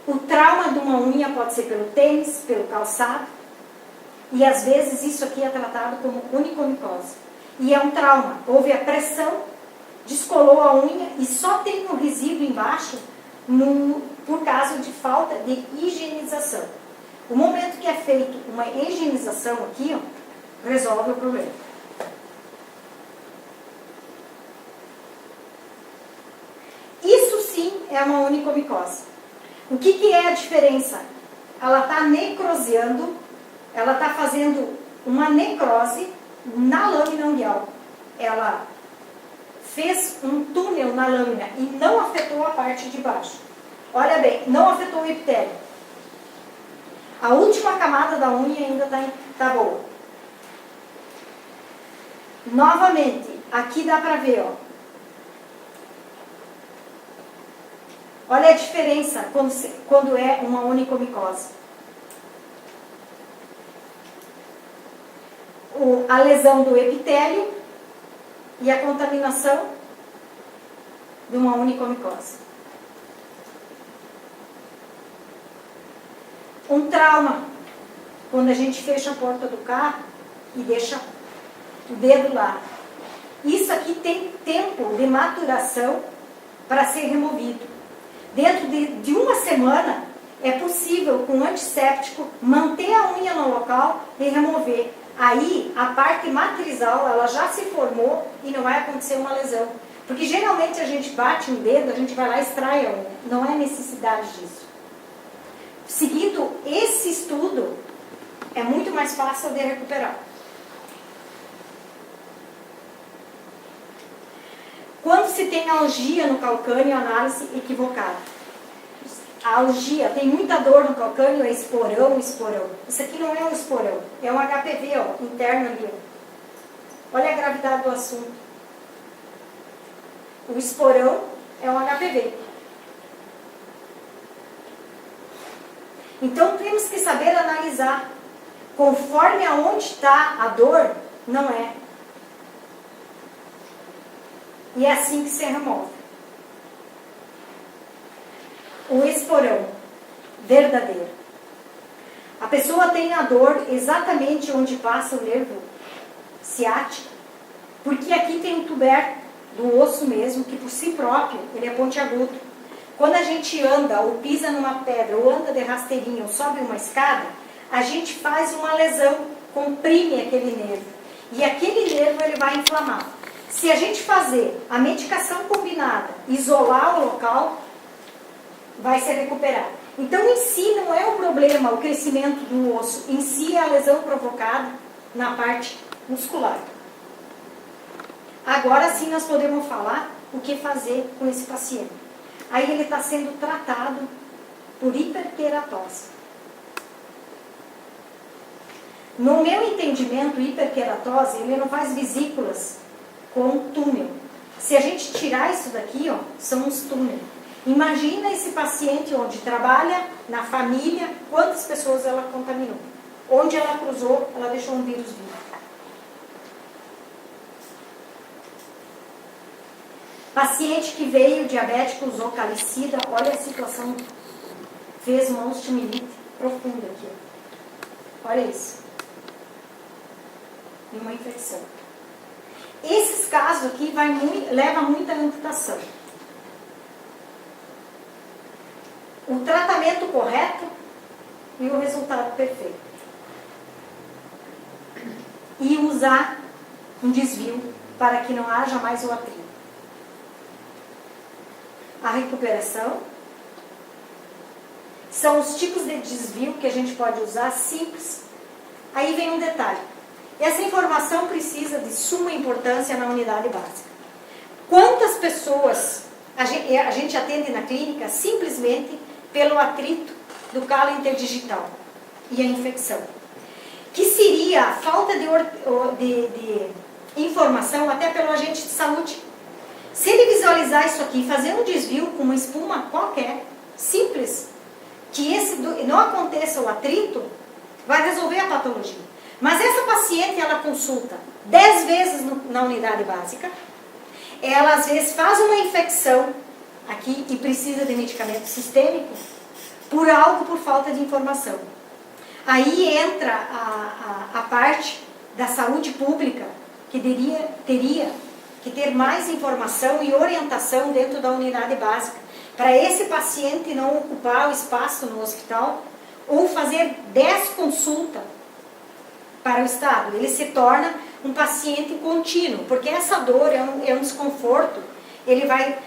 O trauma de uma unha pode ser pelo tênis, pelo calçado, e às vezes isso aqui é tratado como onicomicose. E é um trauma. Houve a pressão, descolou a unha e só tem um resíduo embaixo por causa de falta de higienização. O momento que é feito uma higienização aqui, ó, resolve o problema. Isso sim é uma onicomicose. O que é a diferença? Ela está necroseando, ela está fazendo uma necrose na lâmina ungueal. Ela fez um túnel na lâmina e não afetou a parte de baixo. Olha bem, não afetou o epitélio. A última camada da unha ainda está boa. Novamente, aqui dá para ver, ó. Olha a diferença quando é uma onicomicose. A lesão do epitélio e a contaminação de uma onicomicose. Um trauma, quando a gente fecha a porta do carro e deixa o dedo lá. Isso aqui tem tempo de maturação para ser removido. Dentro de uma semana, é possível, com antisséptico, manter a unha no local e remover. Aí, a parte matrizal, ela já se formou e não vai acontecer uma lesão. Porque geralmente a gente bate um dedo, a gente vai lá e extrai a unha. Não é necessidade disso. Seguindo esse estudo, é muito mais fácil de recuperar. Quando se tem algia no calcâneo, análise equivocada. A algia, tem muita dor no calcâneo, é esporão. Isso aqui não é um esporão, é um HPV, ó, interno ali. Ó. Olha a gravidade do assunto. O esporão é um HPV. Então temos que saber analisar. Conforme aonde está a dor, não é. E é assim que se remove. O esporão verdadeiro. A pessoa tem a dor exatamente onde passa o nervo ciático, porque aqui tem um tuber do osso mesmo, que por si próprio ele é pontiagudo. Quando a gente anda ou pisa numa pedra, ou anda de rasteirinho, ou sobe uma escada, a gente faz uma lesão, comprime aquele nervo. E aquele nervo ele vai inflamar. Se a gente fazer a medicação combinada, isolar o local, vai se recuperar. Então, em si, não é o problema o crescimento do osso, em si é a lesão provocada na parte muscular. Agora sim nós podemos falar o que fazer com esse paciente. Aí ele está sendo tratado por hiperkeratose. No meu entendimento, hiperkeratose, ele não faz vesículas com túnel. Se a gente tirar isso daqui, ó, são os túneis. Imagina esse paciente onde trabalha na família, quantas pessoas ela contaminou. Onde ela cruzou, ela deixou um vírus vivo. Paciente que veio diabético, usou calicida, olha a situação, fez uma osteomielite profunda aqui. Olha isso. E uma infecção. Esses casos aqui leva muita amputação. O tratamento correto e o resultado perfeito. E usar um desvio para que não haja mais o atrito. A recuperação. São os tipos de desvio que a gente pode usar simples. Aí vem um detalhe. Essa informação precisa de suma importância na unidade básica. Quantas pessoas a gente atende na clínica simplesmente pelo atrito do calo interdigital e a infecção? Que seria a falta de informação até pelo agente de saúde. Se ele visualizar isso aqui, fazer um desvio com uma espuma qualquer, simples, que não aconteça o atrito, vai resolver a patologia. Mas essa paciente, ela consulta 10 vezes na unidade básica, ela às vezes faz uma infecção aqui e precisa de medicamento sistêmico, por falta de informação. Aí entra a parte da saúde pública, que teria que ter mais informação e orientação dentro da unidade básica, para esse paciente não ocupar o espaço no hospital, ou fazer 10 consultas para o Estado. Ele se torna um paciente contínuo, porque essa dor é um desconforto. Ele vai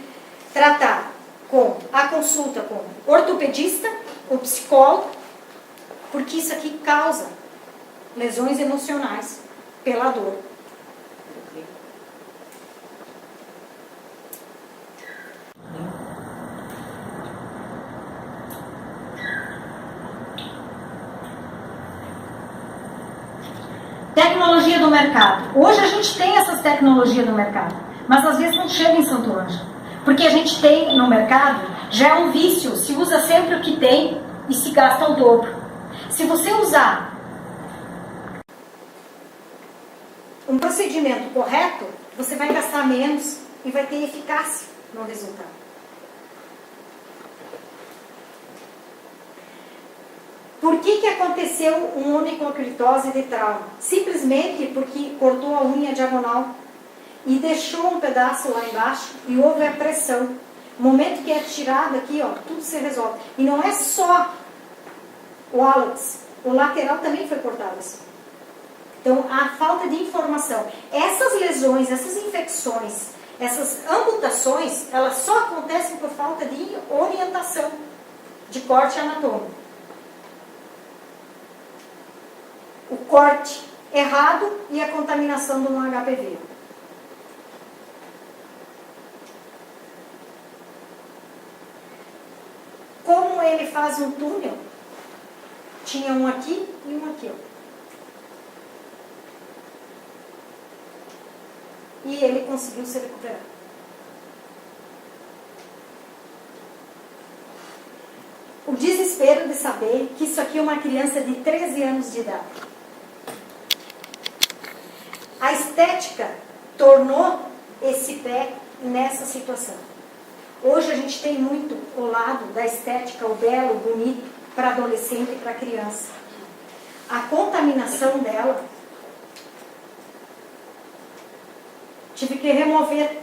tratar com a consulta com o ortopedista, o psicólogo, porque isso aqui causa lesões emocionais pela dor. Tecnologia do mercado. Hoje a gente tem essas tecnologias no mercado, mas às vezes não chega em Santo Ângelo. Porque a gente tem no mercado, já é um vício, se usa sempre o que tem e se gasta o dobro. Se você usar um procedimento correto, você vai gastar menos e vai ter eficácia no resultado. Por que aconteceu um onicocriptose de trauma? Simplesmente porque cortou a unha diagonal e deixou um pedaço lá embaixo e houve a pressão. No momento que é tirado aqui, ó, tudo se resolve. E não é só o hálux, o lateral também foi cortado assim. Então, a falta de informação. Essas lesões, essas infecções, essas amputações, elas só acontecem por falta de orientação de corte anatômico. O corte errado e a contaminação do HPV. Como ele faz um túnel, tinha um aqui e um aqui, ó. E ele conseguiu se recuperar. O desespero de saber que isso aqui é uma criança de 13 anos de idade. A estética tornou esse pé nessa situação. Hoje a gente tem muito o lado da estética, o belo, o bonito, para adolescente e para criança. A contaminação dela, tive que remover.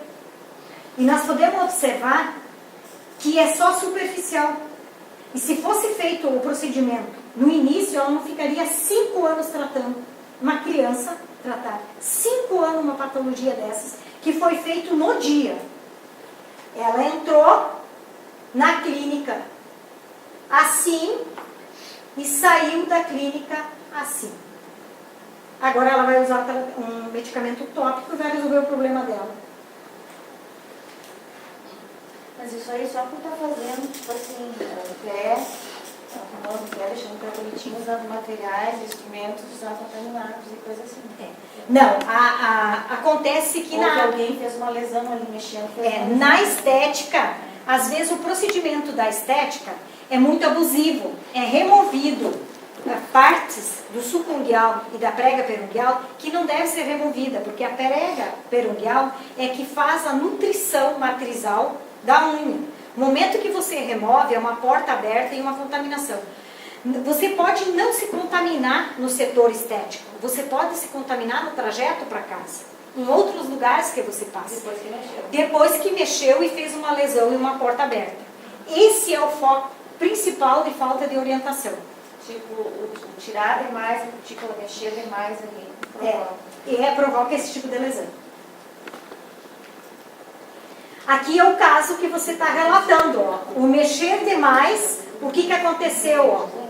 E nós podemos observar que é só superficial. E se fosse feito o procedimento no início, ela não ficaria 5 anos tratando. Uma criança tratar 5 anos uma patologia dessas, que foi feito no dia. Ela entrou na clínica assim e saiu da clínica assim. Agora ela vai usar um medicamento tópico e vai resolver o problema dela. Mas isso aí só por estar fazendo, tipo assim, pé, arrumando o pé, deixando o pé bonitinho, usando materiais, instrumentos contaminados e coisas assim. Não, acontece que Ou que alguém fez uma lesão ali mexendo. Na estética, às vezes o procedimento da estética é muito abusivo, é removido partes do subungual e da prega perungual que não deve ser removida, porque a prega perungual é que faz a nutrição matrizal da unha. O momento que você remove é uma porta aberta e uma contaminação. Você pode não se contaminar no setor estético, você pode se contaminar no trajeto para casa, em outros lugares que você passa. Depois que mexeu e fez uma lesão e uma porta aberta. Esse é o foco principal de falta de orientação. Tipo, o tirar demais, a cutícula mexer demais ali. Provoca esse tipo de lesão. Aqui é o caso que você está relatando, ó. O mexer demais, o que aconteceu, ó?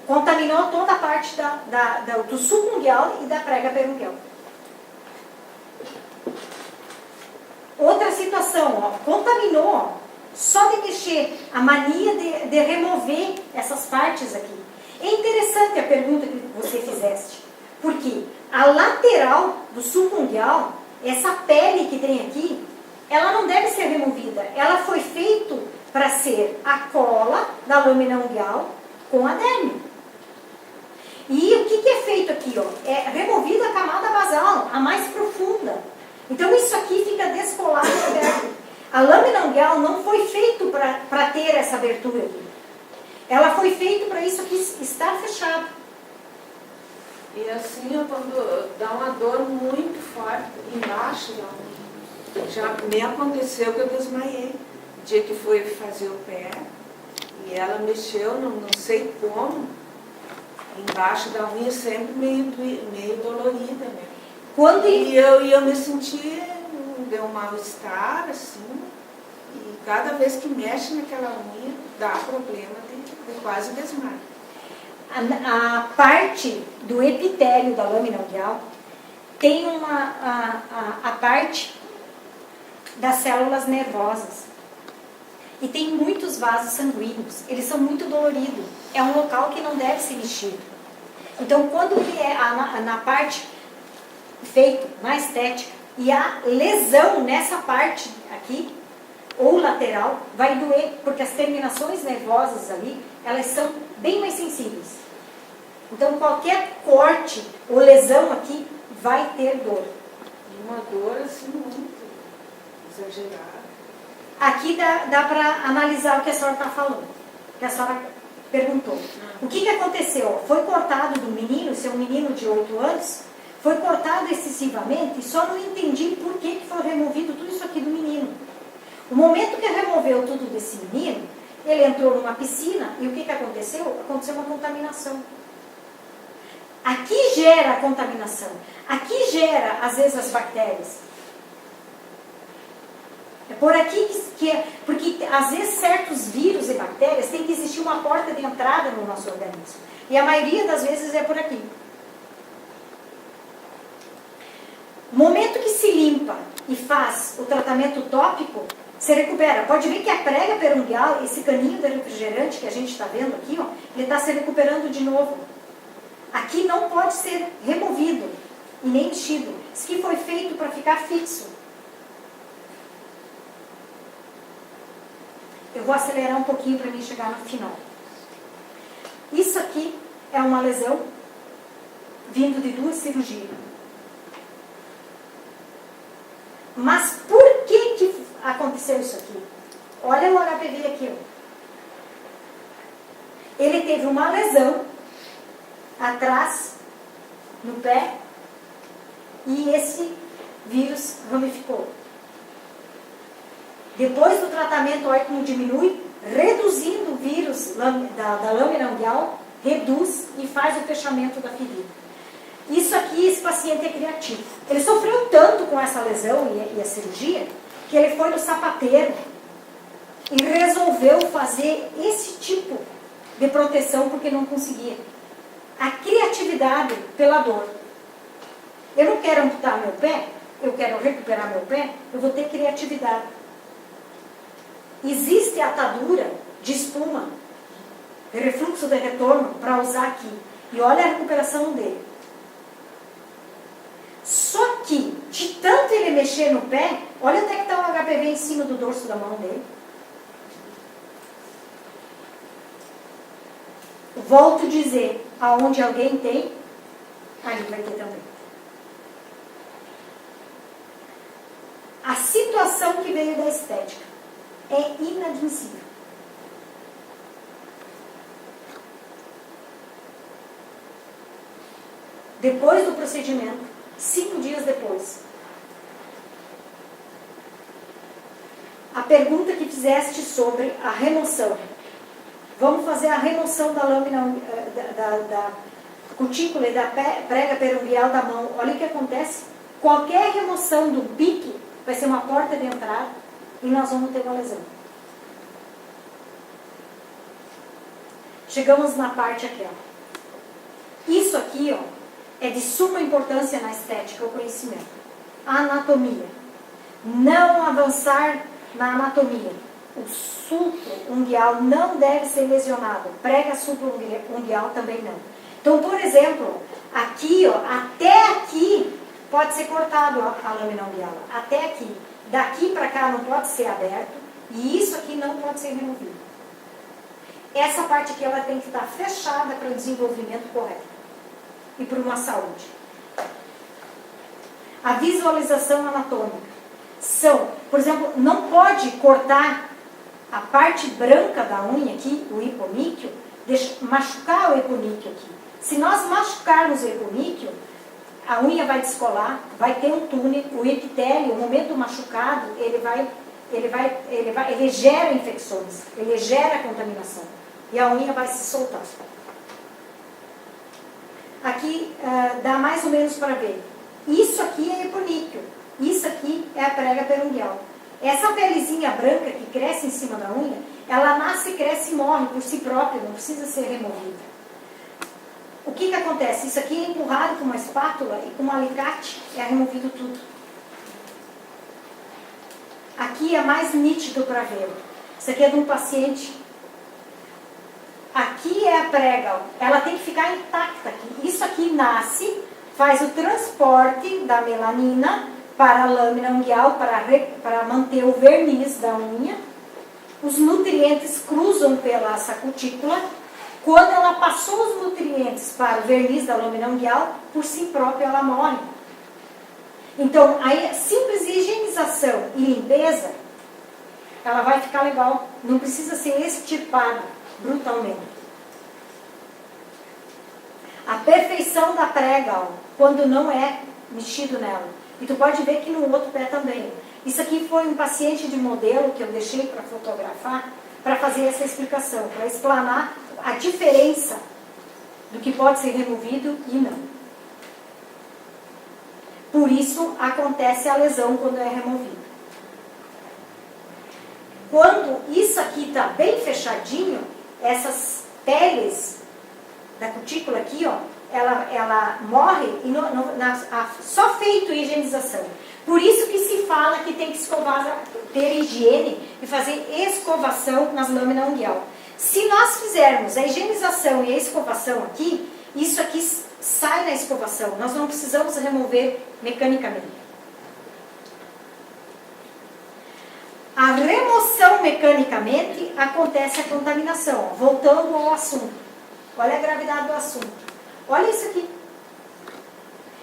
Contaminou toda a parte do subungual e da prega perungual. Outra situação, ó, contaminou, ó, só de mexer, a mania de remover essas partes aqui. É interessante a pergunta que você fizeste, porque a lateral do subungual, essa pele que tem aqui, ela não deve ser removida. Ela foi feita para ser a cola da lâmina ungueal com a derme. E o que é feito aqui? Ó? É removida a camada basal, a mais profunda. Então isso aqui fica descolado e aberto. A lâmina ungueal não foi feita para ter essa abertura aqui. Ela foi feita para isso aqui estar fechado. E assim, quando dá uma dor muito forte embaixo da unha, já me aconteceu que eu desmaiei. O dia que foi fazer o pé, e ela mexeu, não sei como, embaixo da unha sempre meio dolorida mesmo. E eu me senti, deu um mal-estar, assim, e cada vez que mexe naquela unha, dá problema de quase desmaio. A parte do epitélio da lâmina ungueal tem a parte das células nervosas. E tem muitos vasos sanguíneos. Eles são muito doloridos. É um local que não deve ser mexido. Então, quando é na parte feita, na estética, e a lesão nessa parte aqui, ou lateral, vai doer, porque as terminações nervosas ali, elas são bem mais sensíveis. Então, qualquer corte ou lesão aqui vai ter dor. E uma dor assim muito exagerada. Aqui dá para analisar o que a senhora está falando, que a senhora perguntou. O que aconteceu? Foi cortado do menino, se é um menino de 8 anos, foi cortado excessivamente e só não entendi por que foi removido tudo isso aqui do menino. O momento que removeu tudo desse menino, ele entrou numa piscina e o que aconteceu? Aconteceu uma contaminação. Aqui gera a contaminação. Aqui gera, às vezes, as bactérias. É por aqui porque às vezes certos vírus e bactérias tem que existir uma porta de entrada no nosso organismo. E a maioria das vezes é por aqui. No momento que se limpa e faz o tratamento tópico, se recupera. Pode ver que a prega perungueal, esse caninho de refrigerante que a gente está vendo aqui, ó, ele está se recuperando de novo. Aqui não pode ser removido e nem mexido. Isso aqui foi feito para ficar fixo. Eu vou acelerar um pouquinho para mim chegar no final. Isso aqui é uma lesão vindo de 2 cirurgias. Mas por aconteceu isso aqui? Olha o HPV aqui. Ó. Ele teve uma lesão atrás, no pé, e esse vírus ramificou. Depois do tratamento, olha como diminui, reduzindo o vírus da lâmina ungueal, reduz e faz o fechamento da ferida. Isso aqui, esse paciente é criativo. Ele sofreu tanto com essa lesão e a cirurgia, que ele foi no sapateiro e resolveu fazer esse tipo de proteção porque não conseguia. A criatividade pela dor. Eu não quero amputar meu pé, eu quero recuperar meu pé, eu vou ter criatividade. Existe atadura de espuma, de refluxo de retorno para usar aqui. E olha a recuperação dele. Só que, de tanto ele mexer no pé, olha até que está um HPV em cima do dorso da mão dele. Volto a dizer, aonde alguém tem, ali vai ter também. A situação que veio da estética é inadmissível. Depois do procedimento, 5 dias depois, a pergunta que fizeste sobre a remoção. Vamos fazer a remoção da lâmina, da cutícula e da prega perungueal da mão. Olha o que acontece. Qualquer remoção do bique vai ser uma porta de entrada e nós vamos ter uma lesão. Chegamos na parte aqui, ó. Isso aqui, ó, é de suma importância na estética, o conhecimento. A anatomia. Não avançar na anatomia. O supra-ungueal não deve ser lesionado. Prega supra-ungueal também não. Então, por exemplo, aqui, ó, até aqui pode ser cortado a lâmina ungueal. Até aqui. Daqui para cá não pode ser aberto. E isso aqui não pode ser removido. Essa parte aqui ela tem que estar fechada para o desenvolvimento correto. E para uma saúde. A visualização anatômica. São, por exemplo, não pode cortar a parte branca da unha aqui, o hiponíquio, machucar o hiponíquio aqui. Se nós machucarmos o hiponíquio, a unha vai descolar, vai ter um túnel, o epitélio, no momento machucado, ele gera infecções, ele gera contaminação. E a unha vai se soltar. Aqui dá mais ou menos para ver. Isso aqui é hiponíquio. Isso aqui é a prega perungueal. Essa pelezinha branca que cresce em cima da unha, ela nasce, cresce e morre por si própria, não precisa ser removida. O que acontece? Isso aqui é empurrado com uma espátula e com um alicate é removido tudo. Aqui é mais nítido para ver. Isso aqui é de um paciente. Aqui é a prega, ela tem que ficar intacta aqui. Isso aqui nasce, faz o transporte da melanina para a lâmina ungueal, para manter o verniz da unha. Os nutrientes cruzam pela essa cutícula. Quando ela passou os nutrientes para o verniz da lâmina ungueal, por si própria ela morre. Então, a simples higienização e limpeza, ela vai ficar legal. Não precisa ser extirpada brutalmente. A perfeição da prega, ó, quando não é mexido nela. E tu pode ver que no outro pé também. Isso aqui foi um paciente de modelo que eu deixei para fotografar, para fazer essa explicação, para explanar a diferença do que pode ser removido e não. Por isso acontece a lesão quando é removido. Quando isso aqui está bem fechadinho, essas peles da cutícula aqui, ó, ela morre e só feito higienização. Por isso que se fala que tem que escovar, ter higiene e fazer escovação nas lâminas ungueal. Se nós fizermos a higienização e a escovação aqui, isso aqui sai na escovação. Nós não precisamos remover mecanicamente. A remoção mecanicamente acontece a contaminação. Voltando ao assunto. Olha a gravidade do assunto. Olha isso aqui.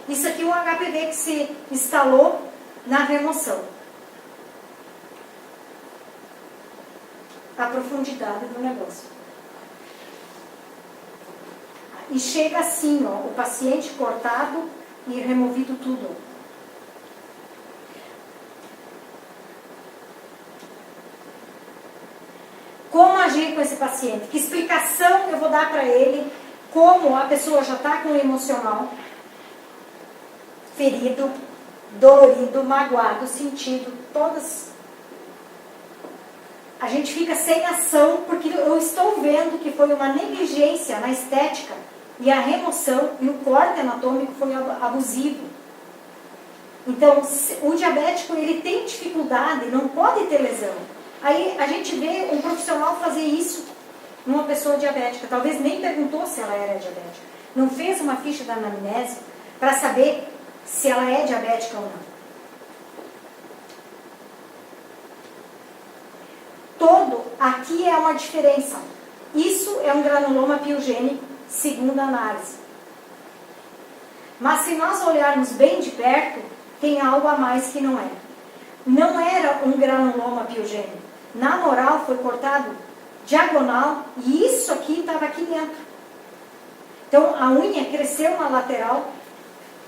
Isso aqui é um HPV que se instalou na remoção. a profundidade do negócio. E chega assim, ó, o paciente cortado e removido tudo. Como agir com esse paciente? Que explicação eu vou dar para ele? Como a pessoa já está com o emocional ferido, dolorido, magoado, sentido, todas. A gente fica sem ação porque eu estou vendo que foi uma negligência na estética e a remoção e o corte anatômico foi abusivo. Então, o diabético ele tem dificuldade, não pode ter lesão. Aí a gente vê um profissional fazer isso numa pessoa diabética. Talvez nem perguntou se ela era diabética. Não fez uma ficha da anamnese para saber se ela é diabética ou não. Todo aqui é uma diferença. Isso é um granuloma piogênico, segundo a análise. Mas se nós olharmos bem de perto, tem algo a mais que não é. Não era um granuloma piogênico. Na moral foi cortado diagonal e isso aqui estava aqui dentro. Então a unha cresceu na lateral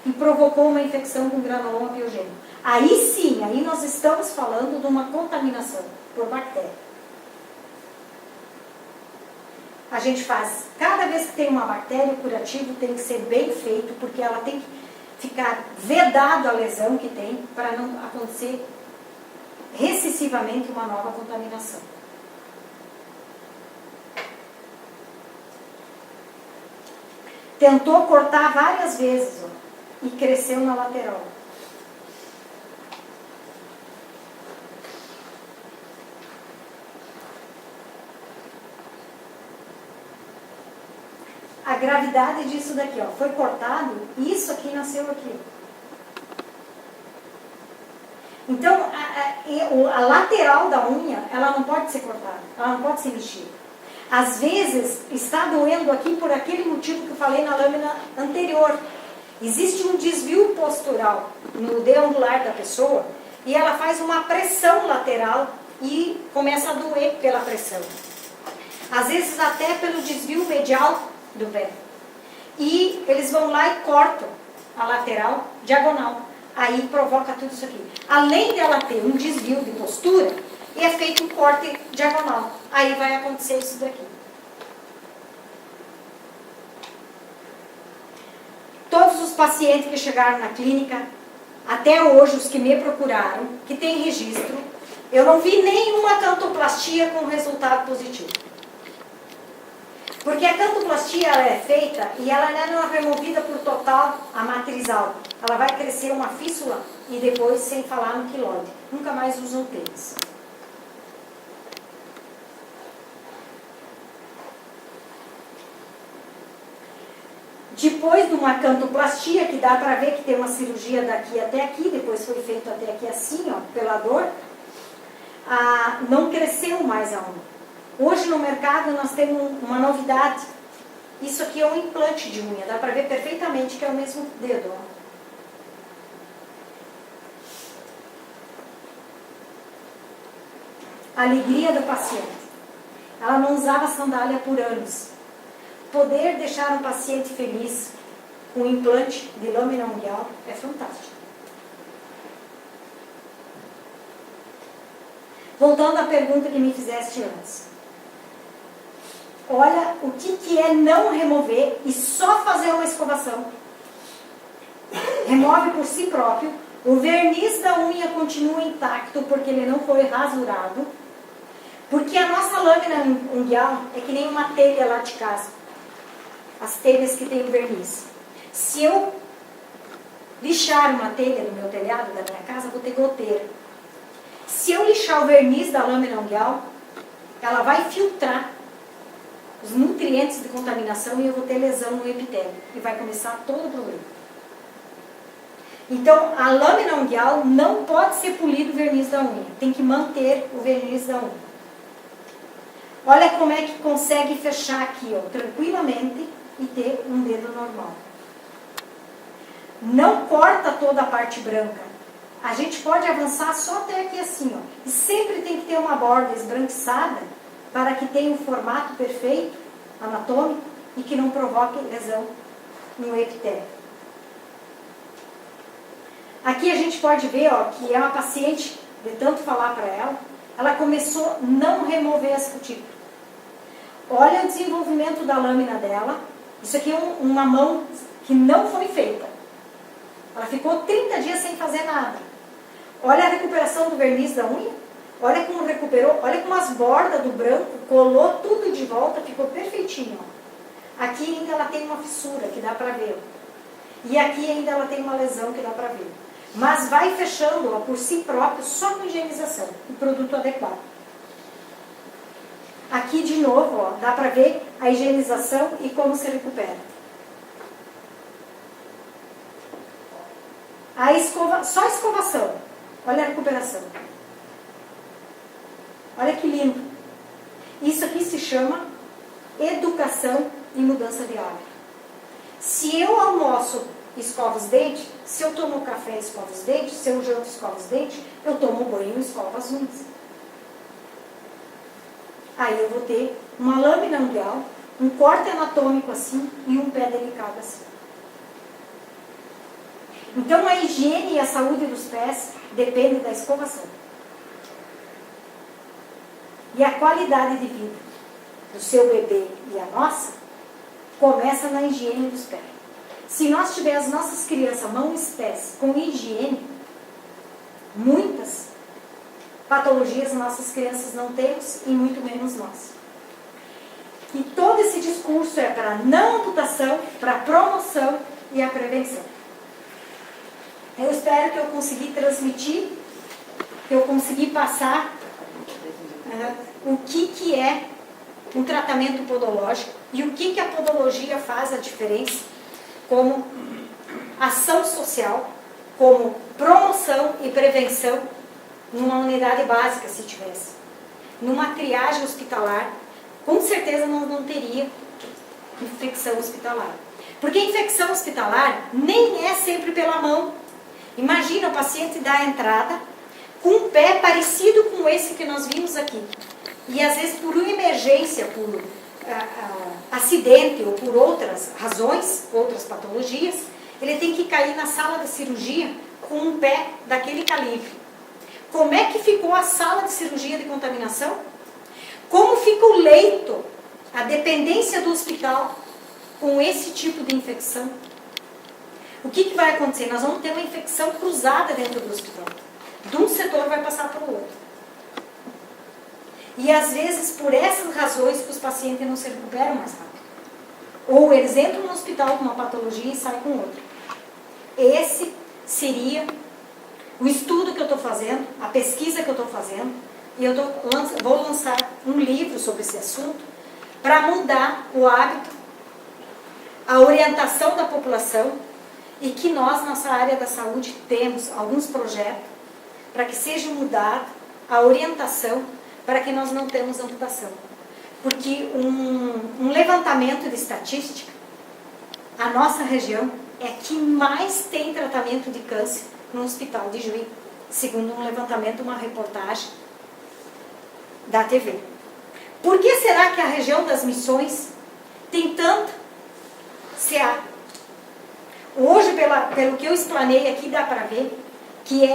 e provocou uma infecção com granuloma piogênico. Aí sim, aí nós estamos falando de uma contaminação por bactéria. A gente faz, cada vez que tem uma bactéria, o curativo tem que ser bem feito, porque ela tem que ficar vedado a lesão que tem, para não acontecer recessivamente uma nova contaminação. Tentou cortar várias vezes, ó, e cresceu na lateral. A gravidade disso daqui, ó, foi cortado, isso aqui nasceu aqui. Então, a lateral da unha, ela não pode ser cortada, ela não pode ser mexida. Às vezes, está doendo aqui por aquele motivo que eu falei na lâmina anterior. Existe um desvio postural no deangular da pessoa e ela faz uma pressão lateral e começa a doer pela pressão. Às vezes, até pelo desvio medial do pé. E eles vão lá e cortam a lateral diagonal. Aí provoca tudo isso aqui. Além dela ter um desvio de postura, é feito um corte diagonal. Aí vai acontecer isso daqui. Todos os pacientes que chegaram na clínica, até hoje os que me procuraram, que tem registro, eu não vi nenhuma cantoplastia com resultado positivo. Porque a cantoplastia ela é feita e ela não é removida por total a matriz alta. Ela vai crescer uma fístula e depois, sem falar no quilóide. Nunca mais usam tênis. Depois de uma cantoplastia, que dá para ver que tem uma cirurgia daqui até aqui, depois foi feito até aqui assim, ó, pela dor, não cresceu mais a unha. Hoje no mercado nós temos uma novidade. Isso aqui é um implante de unha. Dá para ver perfeitamente que é o mesmo dedo. Ó. A alegria do paciente. Ela não usava sandália por anos. Poder deixar um paciente feliz com um implante de lâmina unguial é fantástico. Voltando à pergunta que me fizeste antes. Olha o que é não remover e só fazer uma escovação. Remove por si próprio. O verniz da unha continua intacto porque ele não foi rasurado. Porque a nossa lâmina unguial é que nem uma telha lá de casa. As telhas que tem o verniz. Se eu lixar uma telha no meu telhado da minha casa, vou ter goteira. Se eu lixar o verniz da lâmina unguial, ela vai filtrar os nutrientes de contaminação e eu vou ter lesão no epitélio. E vai começar todo o problema. Então, a lâmina unguial não pode ser polido o verniz da unha. Tem que manter o verniz da unha. Olha como é que consegue fechar aqui, ó, tranquilamente e ter um dedo normal. Não corta toda a parte branca. A gente pode avançar só até aqui assim, ó. E sempre tem que ter uma borda esbranquiçada para que tenha um formato perfeito, anatômico, e que não provoque lesão no epitélio. Aqui a gente pode ver, ó, que é uma paciente, de tanto falar para ela começou a não remover as cutículas. Olha o desenvolvimento da lâmina dela. Isso aqui é uma mão que não foi feita. Ela ficou 30 dias sem fazer nada. Olha a recuperação do verniz da unha. Olha como recuperou. Olha como as bordas do branco colou tudo de volta, ficou perfeitinho. Aqui ainda ela tem uma fissura que dá para ver. E aqui ainda ela tem uma lesão que dá para ver. Mas vai fechando, ó, por si próprio, só com higienização e produto adequado. Aqui de novo, ó, dá para ver a higienização e como se recupera. A só a escovação. Olha a recuperação. Olha que lindo. Isso aqui se chama educação e mudança de hábito. Se eu almoço, escovo os dentes, se eu tomo café, escovo os dentes, se eu janto, escovo os dentes, eu tomo banho e escovo as unhas. Aí eu vou ter uma lâmina ungueal, um corte anatômico assim e um pé delicado assim. Então a higiene e a saúde dos pés depende da escovação. E a qualidade de vida do seu bebê e a nossa começa na higiene dos pés. Se nós tivermos as nossas crianças, mãos e pés, com higiene, muitas patologias nossas crianças não temos e muito menos nós. E todo esse discurso é para não amputação, para promoção e a prevenção. Eu espero que eu consegui transmitir, que eu consegui passar o que é um tratamento podológico e o que a podologia faz a diferença como ação social, como promoção e prevenção numa unidade básica, se tivesse. Numa triagem hospitalar, com certeza não teria infecção hospitalar. Porque infecção hospitalar nem é sempre pela mão. Imagina o paciente dar a entrada com um pé parecido com esse que nós vimos aqui. E às vezes por uma emergência, por acidente ou por outras razões, outras patologias, ele tem que cair na sala de cirurgia com um pé daquele calibre. Como é que ficou a sala de cirurgia de contaminação? Como fica o leito, a dependência do hospital com esse tipo de infecção? O que vai acontecer? Nós vamos ter uma infecção cruzada dentro do hospital. De um setor vai passar para o outro. E às vezes, por essas razões, que os pacientes não se recuperam mais rápido. Ou eles entram no hospital com uma patologia e saem com outra. Esse seria o estudo que eu estou fazendo, a pesquisa que eu estou fazendo. E eu vou lançar um livro sobre esse assunto para mudar o hábito, a orientação da população e que nós, nossa área da saúde, temos alguns projetos para que seja mudada a orientação para que nós não tenhamos amputação. Porque um levantamento de estatística, a nossa região é a que mais tem tratamento de câncer no hospital de Juí, segundo um levantamento, uma reportagem da TV. Por que será que a região das Missões tem tanto CA? Hoje, pelo que eu explanei aqui, dá para ver que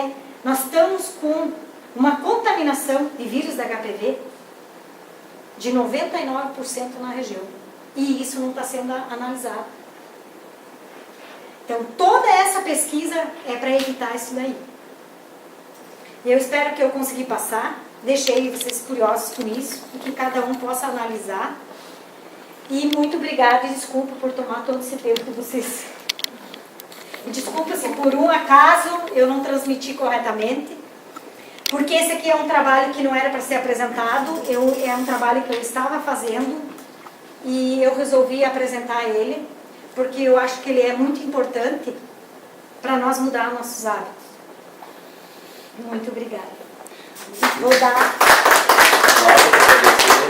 nós estamos com uma contaminação de vírus da HPV de 99% na região. E isso não está sendo analisado. Então, toda essa pesquisa é para evitar isso daí. E eu espero que eu consegui passar. Deixei vocês curiosos com isso e que cada um possa analisar. E muito obrigada e desculpa por tomar todo esse tempo de vocês. E desculpa se por um acaso eu não transmiti corretamente. Porque esse aqui é um trabalho que não era para ser apresentado, é um trabalho que eu estava fazendo e eu resolvi apresentar ele, porque eu acho que ele é muito importante para nós mudar nossos hábitos. Muito obrigada. Vou dar...